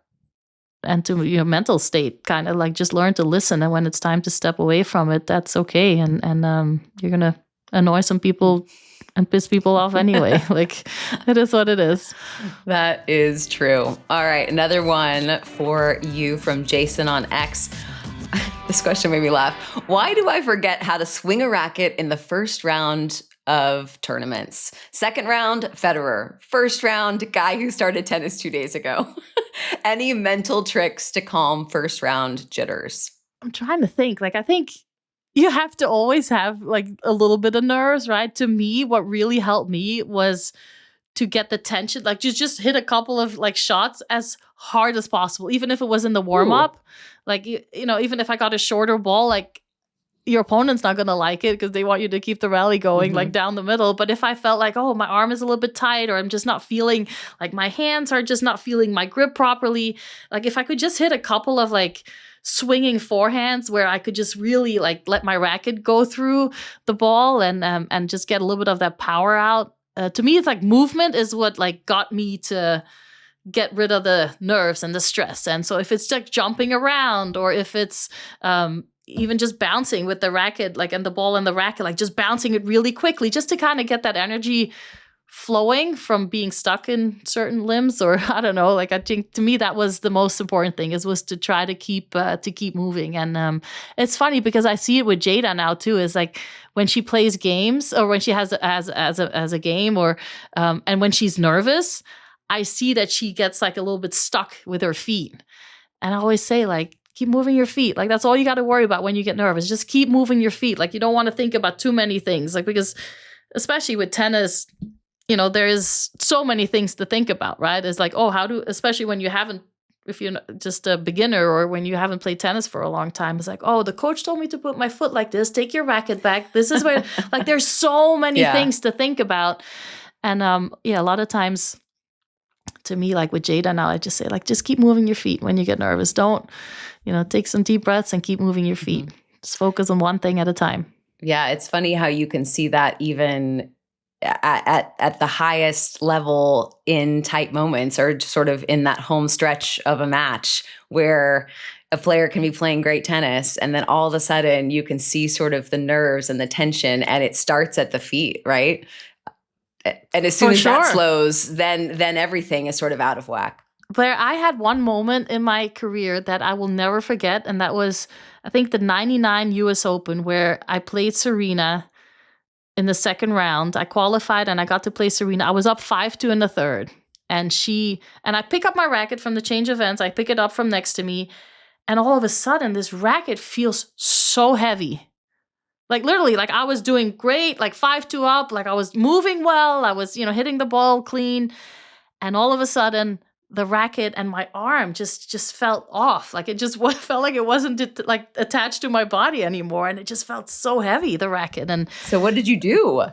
and to your mental state, kind of like just learn to listen. And when it's time to step away from it, that's okay. And you're going to annoy some people and piss people off anyway. Like it is what it is.
That is true. All right. Another one for you from Jason on X. This question made me laugh. Why do I forget how to swing a racket in the first round of tournaments? Second round, Federer. First round, guy who started tennis 2 days ago. Any mental tricks to calm first round jitters?
I'm trying to think. Like, I think you have to always have like a little bit of nerves, right? To me, what really helped me was to get the tension, like just hit a couple of like shots as hard as possible, even if it was in the warm up. Ooh. Like, even if I got a shorter ball, like your opponent's not going to like it because they want you to keep the rally going like down the middle. But if I felt like, oh, my arm is a little bit tight, or I'm just not feeling like my hands are just not feeling my grip properly. Like if I could just hit a couple of like swinging forehands where I could just really like let my racket go through the ball and just get a little bit of that power out. To me, it's like movement is what like got me to get rid of the nerves and the stress. And so if it's like jumping around, or if it's even just bouncing with the racket, like and the ball and the racket, like just bouncing it really quickly, just to kind of get that energy flowing from being stuck in certain limbs, or I don't know. Like I think to me that was the most important thing, was to try to keep moving. And it's funny because I see it with Jada now too. Is like when she plays games, or when she has a game, or and when she's nervous, I see that she gets like a little bit stuck with her feet. And I always say like, keep moving your feet. Like that's all you got to worry about when you get nervous. Just keep moving your feet. Like you don't want to think about too many things. Like because especially with tennis, there is so many things to think about, right? It's like, oh, especially when you haven't, if you're just a beginner, or when you haven't played tennis for a long time, it's like, oh, the coach told me to put my foot like this, take your racket back. This is where, like, there's so many things to think about. And a lot of times, to me, like with Jada now, I just say, like, just keep moving your feet when you get nervous. Don't, take some deep breaths and keep moving your feet. Just focus on one thing at a time.
Yeah, it's funny how you can see that even at the highest level in tight moments, or sort of in that home stretch of a match where a player can be playing great tennis, and then all of a sudden you can see sort of the nerves and the tension, and it starts at the feet, right? And as soon as that slows, then everything is sort of out of whack.
Blair, I had one moment in my career that I will never forget, and that was, I think, the 99 US Open, where I played Serena in the second round. I qualified and I got to play Serena. I was up 5-2 in the third. And I pick up my racket from the change of ends. I pick it up from next to me. And all of a sudden, this racket feels so heavy. Like literally, like I was doing great, like 5-2 up, like I was moving well. I was, hitting the ball clean. And all of a sudden, the racket and my arm just felt off. Like it just felt like it wasn't like attached to my body anymore. And it just felt so heavy, the racket. And
so what did you do?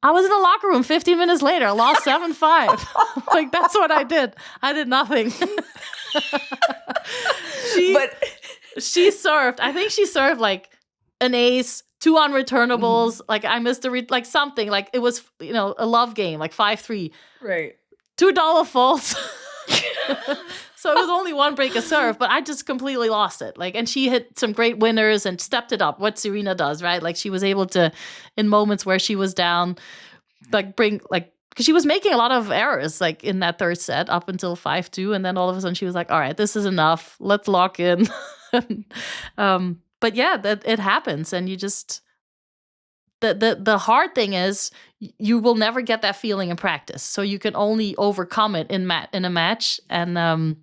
I was in the locker room 15 minutes later. I lost 7-5. Like, that's what I did. I did nothing. She served. I think she served like an ace, 2 unreturnables. Like, I missed like something. Like, it was, a love game, like 5-3.
Right.
2 dollar faults. So it was only 1 break of serve, but I just completely lost it. Like, and she hit some great winners and stepped it up. What Serena does, right? Like, she was able to, in moments where she was down, like because she was making a lot of errors, like in that third set up until 5-2, and then all of a sudden she was like, "All right, this is enough. Let's lock in." But yeah, that it happens, and you just the hard thing is you will never get that feeling in practice, so you can only overcome it in a match, and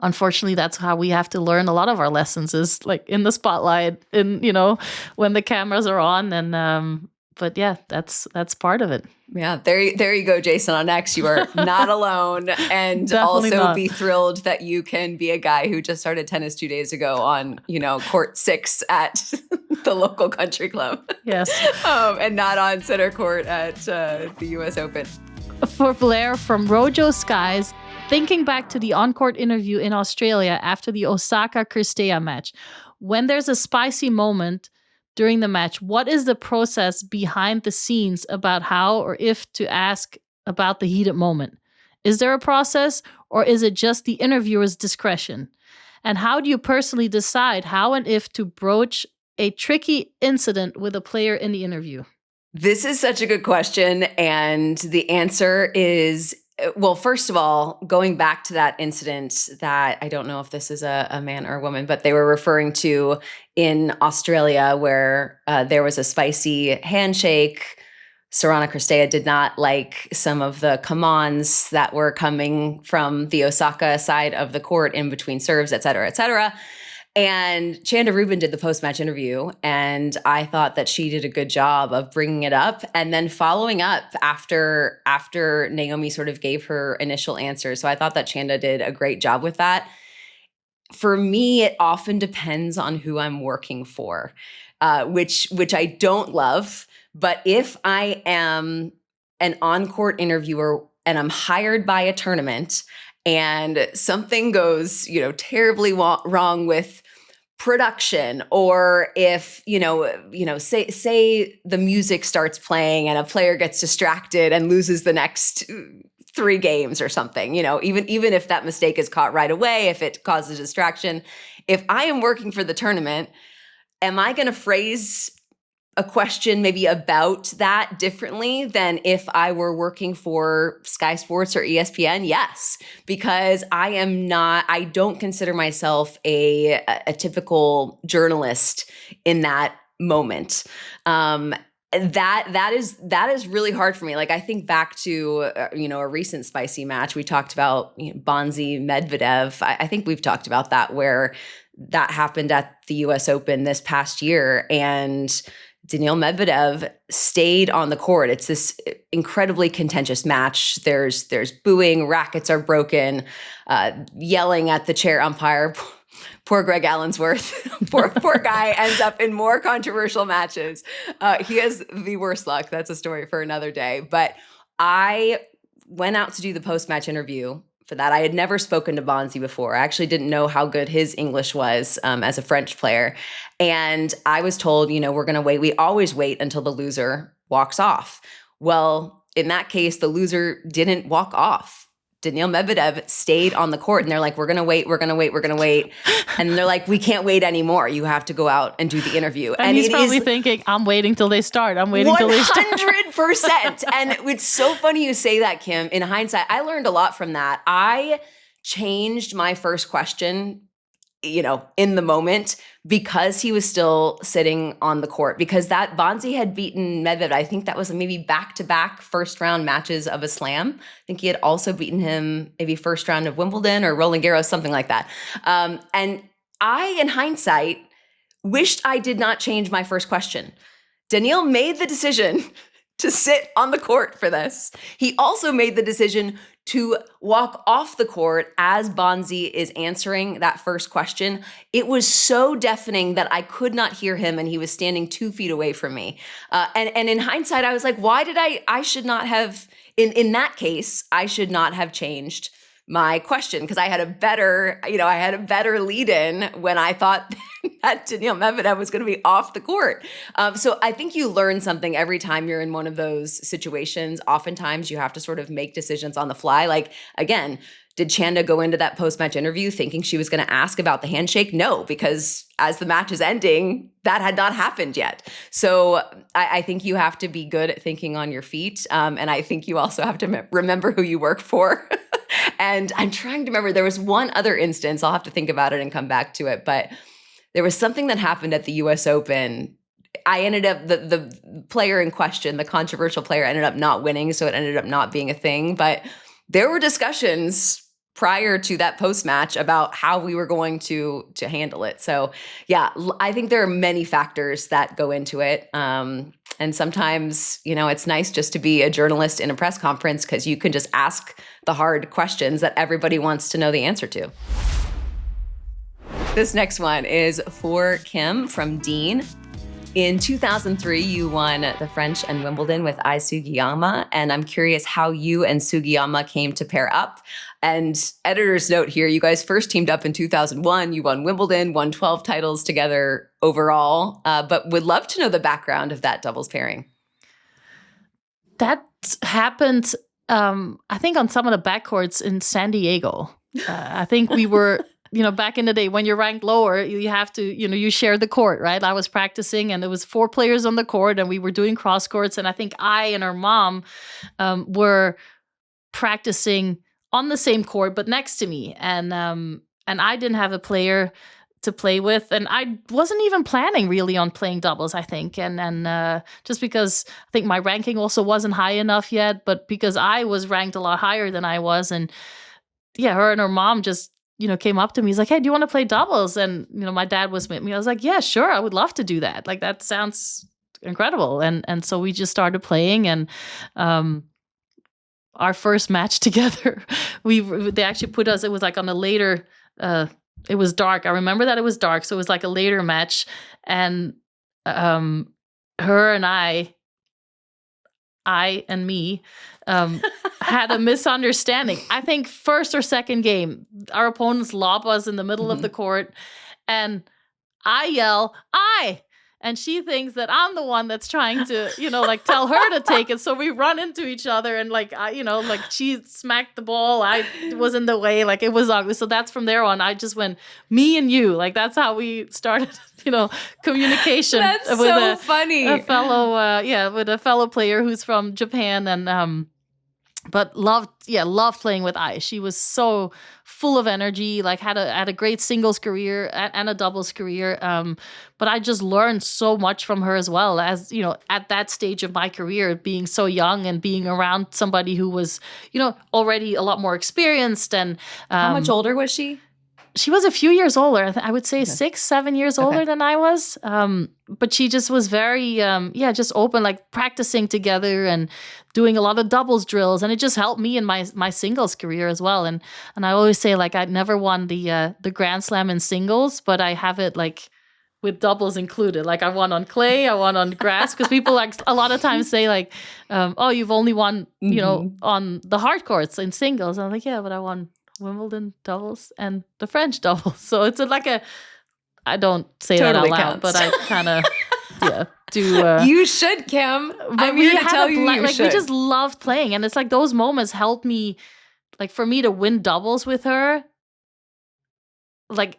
unfortunately, that's how we have to learn a lot of our lessons, is like in the spotlight, when the cameras are on, and but yeah, that's part of it.
Yeah, there you go, Jason. On X, you are not alone, and also be thrilled that you can be a guy who just started tennis 2 days ago on court 6 at the local country club.
Yes,
and not on center court at the U.S. Open.
For Blair from Rojo Skies, thinking back to the on-court interview in Australia after the Osaka Clijsters match, when there's a spicy moment during the match, what is the process behind the scenes about how or if to ask about the heated moment? Is there a process, or is it just the interviewer's discretion? And how do you personally decide how and if to broach a tricky incident with a player in the interview?
This is such a good question. And the answer is, well, first of all, going back to that incident that I don't know if this is a man or a woman, but they were referring to in Australia, where there was a spicy handshake. Sorana Clijsters did not like some of the come-ons that were coming from the Osaka side of the court in between serves, et cetera, et cetera. And Chanda Rubin did the post-match interview, and I thought that she did a good job of bringing it up and then following up after Naomi sort of gave her initial answer. So I thought that Chanda did a great job with that. For me, it often depends on who I'm working for, which I don't love. But if I am an on-court interviewer and I'm hired by a tournament and something goes, terribly wrong with production, or if, say the music starts playing and a player gets distracted and loses the next 3 games or something, even if that mistake is caught right away, if it causes distraction, if I am working for the tournament, am I going to phrase a question maybe about that differently than if I were working for Sky Sports or ESPN? Yes, because I don't consider myself a typical journalist in that moment. That is really hard for me. Like, I think back to a recent spicy match. We talked about Bonzi Medvedev. I think we've talked about that, where that happened at the U.S. Open this past year, and Daniil Medvedev stayed on the court. It's this incredibly contentious match. There's booing, rackets are broken, yelling at the chair umpire. Poor Greg Allensworth. poor guy ends up in more controversial matches. He has the worst luck. That's a story for another day. But I went out to do the post-match interview for that. I had never spoken to Bonzi before. I actually didn't know how good his English was as a French player. And I was told, we're going to wait. We always wait until the loser walks off. Well, in that case, the loser didn't walk off. Daniil Medvedev stayed on the court, and they're like, we're going to wait. And they're like, we can't wait anymore. You have to go out and do the interview.
And he's probably thinking, I'm waiting till they start.
100%. And it's so funny you say that, Kim. In hindsight, I learned a lot from that. I changed my first question in the moment, because he was still sitting on the court, because that Bonzi had beaten Medvedev. I think that was maybe back-to-back first-round matches of a slam. I think he had also beaten him maybe first round of Wimbledon or Roland Garros, something like that. And I, in hindsight, wished I did not change my first question. Daniil made the decision to sit on the court for this. He also made the decision to walk off the court as Bonzi is answering that first question. It was so deafening that I could not hear him, and he was standing 2 feet away from me. And in hindsight, I was like, why did I should not have, in that case, I should not have changed my question, because I had a better lead-in when I thought that Daniil Medvedev was going to be off the court. So I think you learn something every time you're in one of those situations. Oftentimes you have to sort of make decisions on the fly. Like, again, did Chanda go into that post-match interview thinking she was going to ask about the handshake? No, because as the match is ending, that had not happened yet. So I think you have to be good at thinking on your feet. And I think you also have to remember who you work for. And I'm trying to remember, there was one other instance, I'll have to think about it and come back to it, but there was something that happened at the US Open. I ended up, the player in question, the controversial player, ended up not winning, so it ended up not being a thing. But there were discussions prior to that post-match about how we were going to handle it. So yeah, I think there are many factors that go into it. And sometimes, it's nice just to be a journalist in a press conference, because you can just ask the hard questions that everybody wants to know the answer to. This next one is for Kim from Dean. In 2003, you won the French and Wimbledon with Ai Sugiyama, and I'm curious how you and Sugiyama came to pair up. And editor's note here, you guys first teamed up in 2001. You won Wimbledon, won 12 titles together overall, but would love to know the background of that doubles pairing.
That happened, I think, on some of the backcourts in San Diego. I think we were... back in the day when you're ranked lower, you have to, you share the court, right? I was practicing and there was 4 players on the court and we were doing cross courts. And I think I and her mom were practicing on the same court, but next to me. And I didn't have a player to play with. And I wasn't even planning really on playing doubles, I think. And just because I think my ranking also wasn't high enough yet, but because I was ranked a lot higher than I was. And yeah, her and her mom just came up to me. He's like, hey, do you want to play doubles? And, my dad was with me. I was like, yeah, sure. I would love to do that. Like, that sounds incredible. And so we just started playing, and our first match together, they actually put us, it was like on a later, it was dark. I remember that it was dark. So it was like a later match, and her and I and me had a misunderstanding. I think first or second game, our opponents lob us in the middle of the court, and I yell, "I!" And she thinks that I'm the one that's trying to, tell her to take it. So we run into each other, and she smacked the ball. I was in the way. Like, it was ugly. So that's from there on. I just went, me and you. Like, that's how we started, communication.
That's
with
so funny.
with a fellow player who's from Japan, and but loved playing with Ai. She was so full of energy, like had a great singles career and a doubles career. But I just learned so much from her as well, as, at that stage of my career, being so young and being around somebody who was, already a lot more experienced. And
how much older was she?
She was a few years older. I would say 6-7 years older than I was. But she just was very, just open, like practicing together and doing a lot of doubles drills. And it just helped me in my singles career as well. And I always say, like, I never won the Grand Slam in singles, but I have it like with doubles included. Like, I won on clay, I won on grass, because people like a lot of times say like, oh, you've only won, on the hard courts in singles. And I'm like, yeah, but I won Wimbledon doubles and the French doubles. So it's I don't say
totally
that out
counts.
loud, but I kind of do.
You should, Kim. I'm here to tell you you should.
We just loved playing, and it's like those moments helped me, like, for me to win doubles with her, like,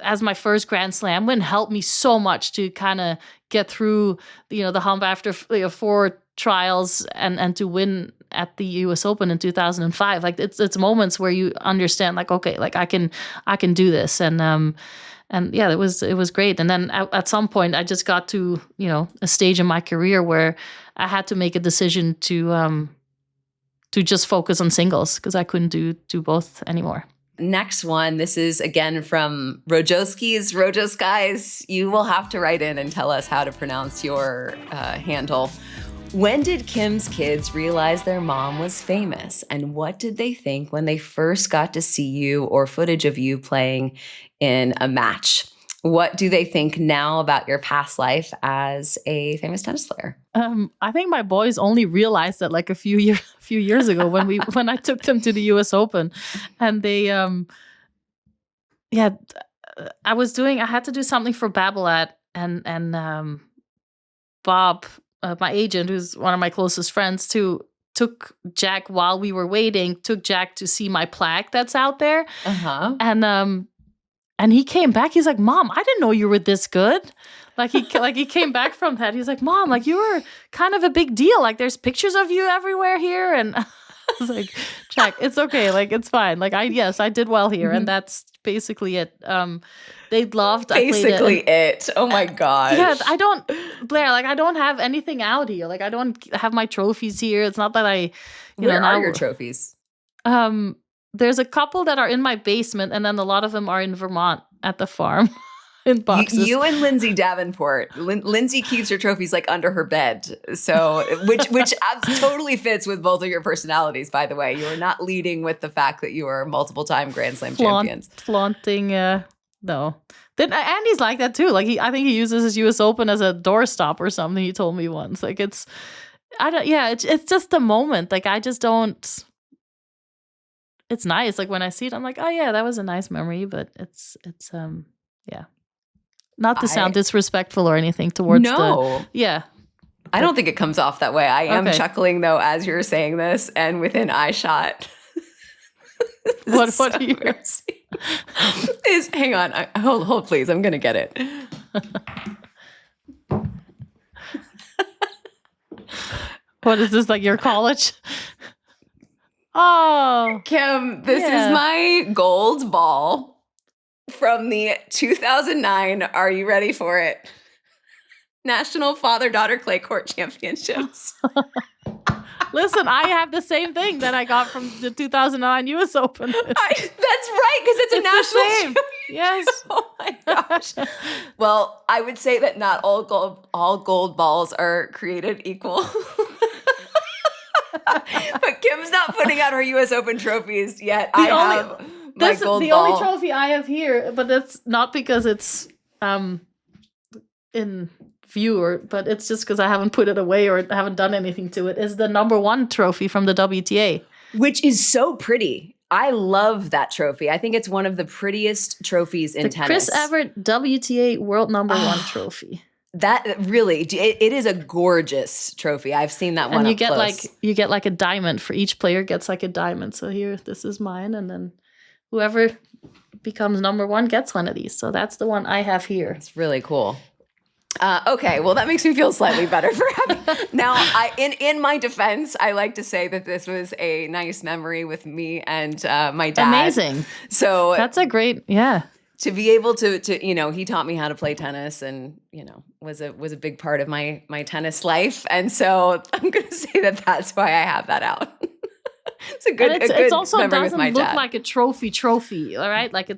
as my first Grand Slam win, helped me so much to kind of get through, the hump after 4 trials and to win at the US Open in 2005. Like it's moments where you understand, like, okay, like I can do this. And yeah, it was great. And then at some point I just got to, a stage in my career where I had to make a decision to just focus on singles because I couldn't do both anymore.
Next one, this is again from Rojos guys. You will have to write in and tell us how to pronounce your handle. When did Kim's kids realize their mom was famous? And what did they think when they first got to see you or footage of you playing in a match? What do they think now about your past life as a famous tennis player?
I think my boys only realized that like a few years ago when I took them to the US Open, and they I had to do something for Babolat, and Bob, my agent, who's one of my closest friends, took Jack while we were waiting, took Jack to see my plaque that's out there. And he came back. He's like, "Mom, I didn't know you were this good." Like he came back from that. He's like, "Mom, like you were kind of a big deal. Like there's pictures of you everywhere here." And I was like, "Jack, it's okay. Like it's fine. Like I did well here." And that's basically it. They loved
basically it. Oh my gosh.
Yeah, Blair, like I don't have anything out here. Like I don't have my trophies here. It's not that
Where are your trophies?
There's a couple that are in my basement, and then a lot of them are in Vermont at the farm in boxes.
You and Lindsay Davenport. Lindsay keeps her trophies like under her bed. So, which totally fits with both of your personalities, by the way. You are not leading with the fact that you are multiple-time Grand Slam champions.
Flaunting, no. Andy's like that too. Like I think he uses his US Open as a doorstop or something. He told me once. Like it's just the moment. Like I just don't. It's nice. Like when I see it, I'm like, oh yeah, that was a nice memory. But it's not to sound disrespectful or anything towards
I don't think it comes off that way. I am chuckling though as you're saying this, and within eye shot.
What do you
is hang on, hold please. I'm gonna get it.
What is this, like your college? Oh,
Kim, this is my gold ball from the 2009, are you ready for it? National Father-Daughter Clay Court Championships.
Listen, I have the same thing that I got from the 2009 US Open.
That's right, because it's a national championship.
Yes.
Oh my gosh. Well, I would say that not all gold balls are created equal. But Kim's not putting out her US Open trophies yet. The
only trophy I have here, but that's not because it's in view, but it's just because I haven't put it away or haven't done anything to it, is the #1 trophy from the WTA.
Which is so pretty. I love that trophy. I think it's one of the prettiest trophies in tennis.
Chris Evert WTA World #1 trophy.
That really, it is a gorgeous trophy. I've seen that one.
And you get like a diamond for each player gets like a diamond. So here, this is mine, and then whoever becomes #1 gets one of these. So that's the one I have here.
It's really cool. Okay, well that makes me feel slightly better for having. Now, in my defense, I like to say that this was a nice memory with me and my dad.
Amazing.
So
that's a great,
to be able to he taught me how to play tennis, and was a big part of my tennis life, and so I'm going to say that that's why I have that out. It's
also
memory with
doesn't
my
look
dad.
like a trophy, all right? Like you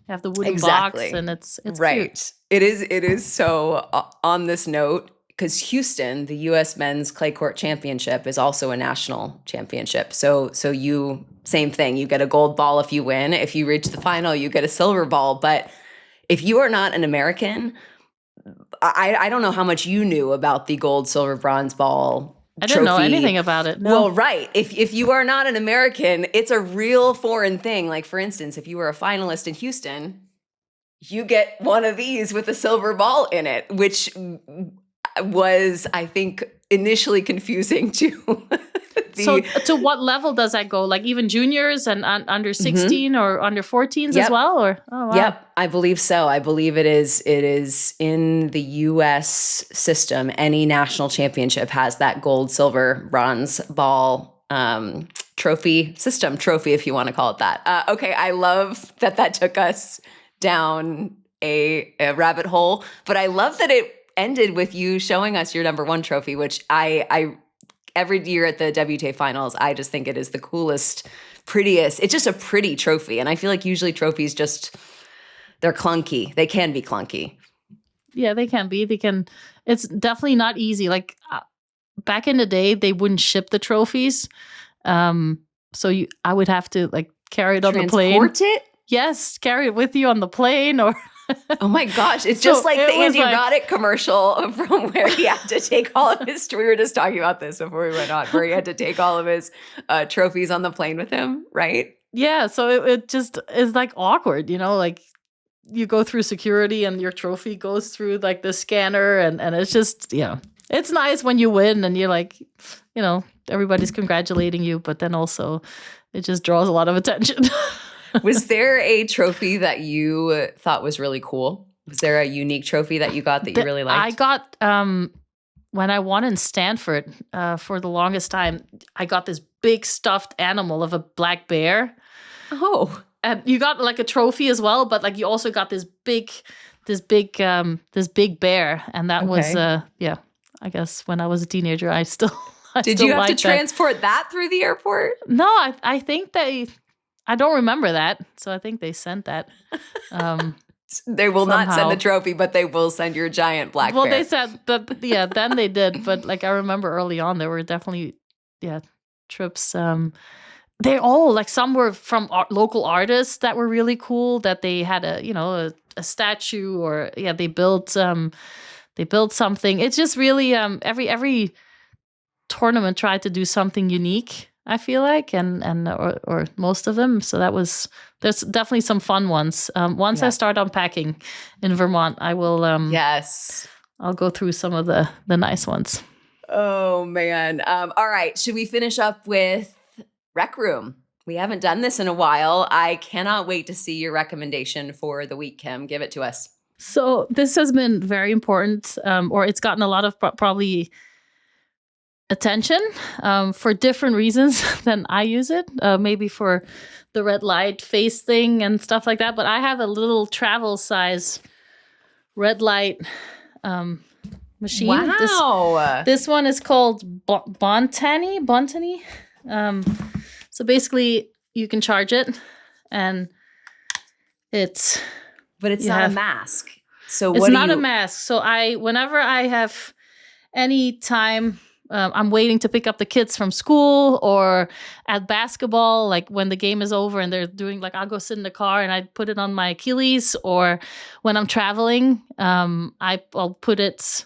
have the wooden
Exactly.
box, and it's
right.
cute.
It is so on this note, because Houston, the U.S. Men's Clay Court Championship, is also a national championship. So you, same thing. You get a gold ball if you win. If you reach the final, you get a silver ball. But if you are not an American, I don't know how much you knew about the gold, silver, bronze ball
I didn't know anything about it. No.
Well, right. If you are not an American, it's a real foreign thing. Like, for instance, if you were a finalist in Houston, you get one of these with a silver ball in it, which was, I think, initially confusing to
So to what level does that go? Like even juniors and under 16 or under 14s as well? Or
Yep, I believe so. I believe it is in the US system. Any national championship has that gold, silver, bronze ball trophy, if you want to call it that. Okay, I love that took us down a rabbit hole, but I love that it ended with you showing us your number one trophy, which I every year at the WTA finals, I just think it is the coolest, prettiest. It's just a pretty trophy. And I feel like usually trophies they're clunky. They can be clunky.
Yeah, they can be. It's definitely not easy. Like back in the day, they wouldn't ship the trophies. So I would have to like carry it on the plane.
Transport it?
Yes, carry it with you on the plane or
oh my gosh, it's just like the Andy Roddick commercial from where he had to take all of his, we were just talking about this before we went on, where he had to take all of his trophies on the plane with him, right?
Yeah, so it just is like awkward, like you go through security and your trophy goes through like the scanner and it's just, it's nice when you win and you're like, everybody's congratulating you, but then also it just draws a lot of attention.
Was there a trophy that you thought was really cool? Was there a unique trophy that you got that you really liked?
I got, when I won in Stanford for the longest time, I got this big stuffed animal of a black bear.
Oh.
And you got like a trophy as well, but like you also got this big bear. And that was, I guess when I was a teenager, I still
Did you have to transport that through the airport?
No, I think I don't remember that. So I think they sent that.
They will not send the trophy, but they will send your giant black bear.
Well, they said that, then they did. But like I remember early on, there were definitely, trips. They all, like some were from local artists that were really cool, that they had a statue or, they built something. It's just really, every tournament tried to do something unique, I feel like, or most of them. So there's definitely some fun ones. Once I start unpacking in Vermont, I will.
Yes,
I'll go through some of the nice ones.
Oh man! All right, should we finish up with Rec Room? We haven't done this in a while. I cannot wait to see your recommendation for the week, Kim. Give it to us.
So this has been very important, or it's gotten a lot of probably attention for different reasons than I use it. Maybe for the red light face thing and stuff like that. But I have a little travel size red light machine.
Wow.
This one is called Bontani. So basically you can charge it and it's...
But it's not a mask. So
it's not a mask. So whenever I have any time... I'm waiting to pick up the kids from school or at basketball, like when the game is over and they're doing like, I'll go sit in the car and I put it on my Achilles, or when I'm traveling, I'll put it,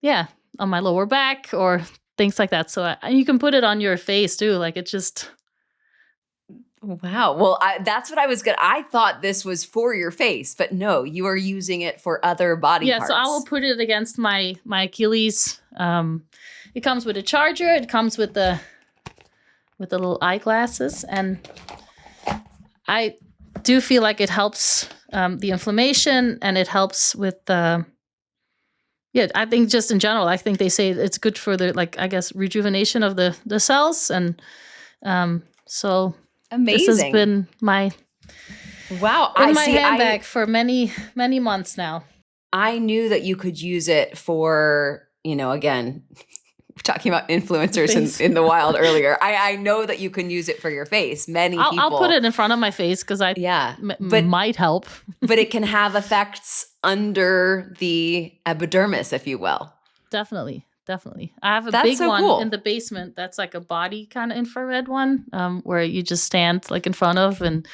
on my lower back or things like that. So you can put it on your face too. Like it just...
Wow. Well, that's what I was good. I thought this was for your face, but no, you are using it for other body parts.
Yeah, so I will put it against my Achilles. It comes with a charger. It comes with the little eyeglasses, and I do feel like it helps the inflammation, and it helps with I think just in general, I think they say it's good for the rejuvenation of the cells, and so.
Amazing.
This has been my handbag for many, many months now.
I knew that you could use it for, again, we're talking about influencers in the wild earlier. I know that you can use it for your face. Many people.
I'll put it in front of my face because might help.
But it can have effects under the epidermis, if you will.
Definitely. I have a big one in the basement that's like a body kind of infrared one where you just stand like in front of, and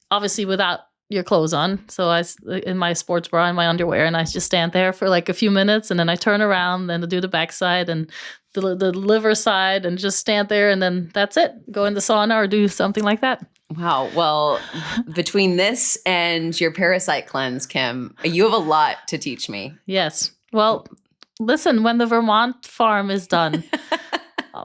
obviously without your clothes on. So I in my sports bra and my underwear, and I just stand there for like a few minutes, and then I turn around and do the back side and the liver side and just stand there, and then that's it. Go in the sauna or do something like that.
Wow. Well, between this and your parasite cleanse, Kim, you have a lot to teach me.
Yes. Well, listen, when the Vermont farm is done,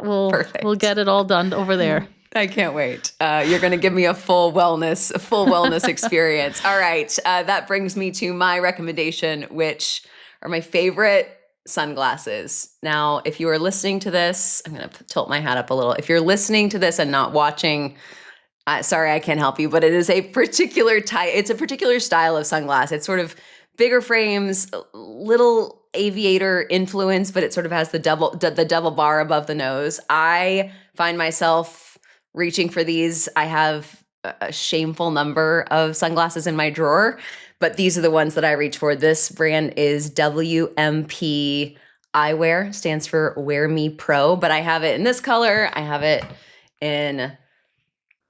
we'll get it all done over there.
I can't wait. You're going to give me a full wellness experience. All right. That brings me to my recommendation, which are my favorite sunglasses. Now, if you are listening to this, I'm going to tilt my hat up a little. If you're listening to this and not watching, sorry, I can't help you, but it is a particular type. It's a particular style of sunglass. It's sort of bigger frames, little aviator influence, but it sort of has the double bar above the nose. I find myself reaching for these. I have a shameful number of sunglasses in my drawer, but these are the ones that I reach for. This brand is WMP Eyewear, stands for Wear Me Pro, but I have it in this color. I have it in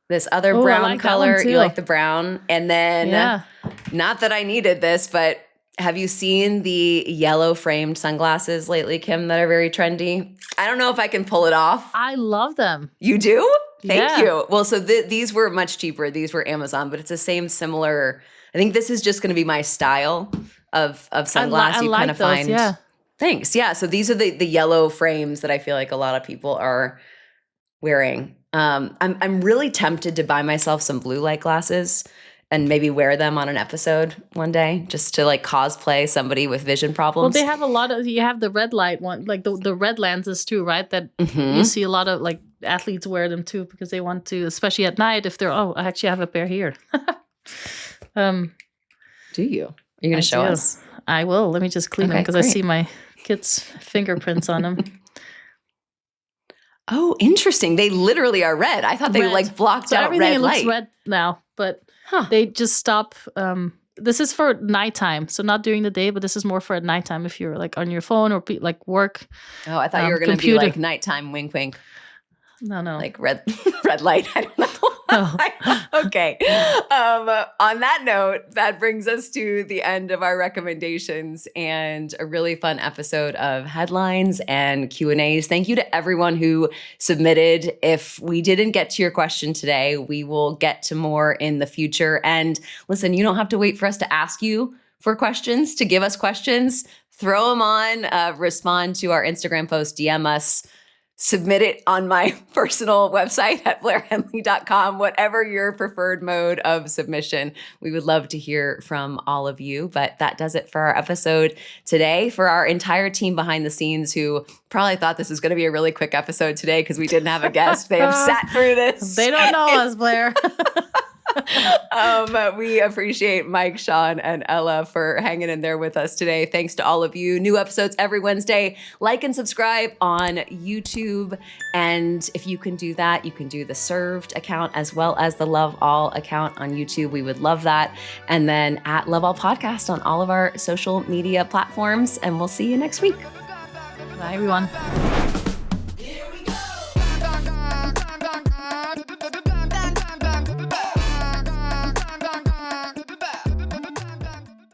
this other brown color. You like the brown? And then, not that I needed this, but have you seen the yellow framed sunglasses lately, Kim, that are very trendy? I don't know if I can pull it off.
I love them.
You do? Thank you. Well, so these were much cheaper. These were Amazon, but it's the same similar. I think this is just going to be my style of sunglasses. You kind of find.
Yeah.
Thanks. Yeah. So these are the yellow frames that I feel like a lot of people are wearing. I'm really tempted to buy myself some blue light glasses and maybe wear them on an episode one day, just to like cosplay somebody with vision problems.
Well, they have a lot of. You have the red light one, like the red lenses too, right? That you see a lot of like athletes wear them too because they want to, especially at night. If they're I actually have a pair here.
Do you? Are you going to show us?
I will. Let me just clean them because I see my kids' fingerprints on them.
Oh, interesting. They literally are red. I thought they like blocked out red light.
Everything looks red now, but they just stop. This is for nighttime, so not during the day, but this is more for at nighttime if you're like on your phone or like work.
Oh, I thought you were going to be like nighttime wink wink.
No.
Like red light. I don't know. Okay. On that note, that brings us to the end of our recommendations and a really fun episode of headlines and Q&As. Thank you to everyone who submitted. If we didn't get to your question today, we will get to more in the future. And listen, you don't have to wait for us to ask you for questions, to give us questions. Throw them on, respond to our Instagram post, DM us. Submit it on my personal website at blairhenley.com, whatever your preferred mode of submission. We would love to hear from all of you. But that does it for our episode today. For our entire team behind the scenes who probably thought this was going to be a really quick episode today because we didn't have a guest. They have sat through this.
They don't know us, Blair.
We appreciate Mike, Sean, and Ella for hanging in there with us today. Thanks to all of you. New episodes every Wednesday. Like and subscribe on YouTube. And if you can do that, you can do the Served account as well as the Love All account on YouTube. We would love that. And then at Love All Podcast on all of our social media platforms. And we'll see you next week.
Bye, everyone.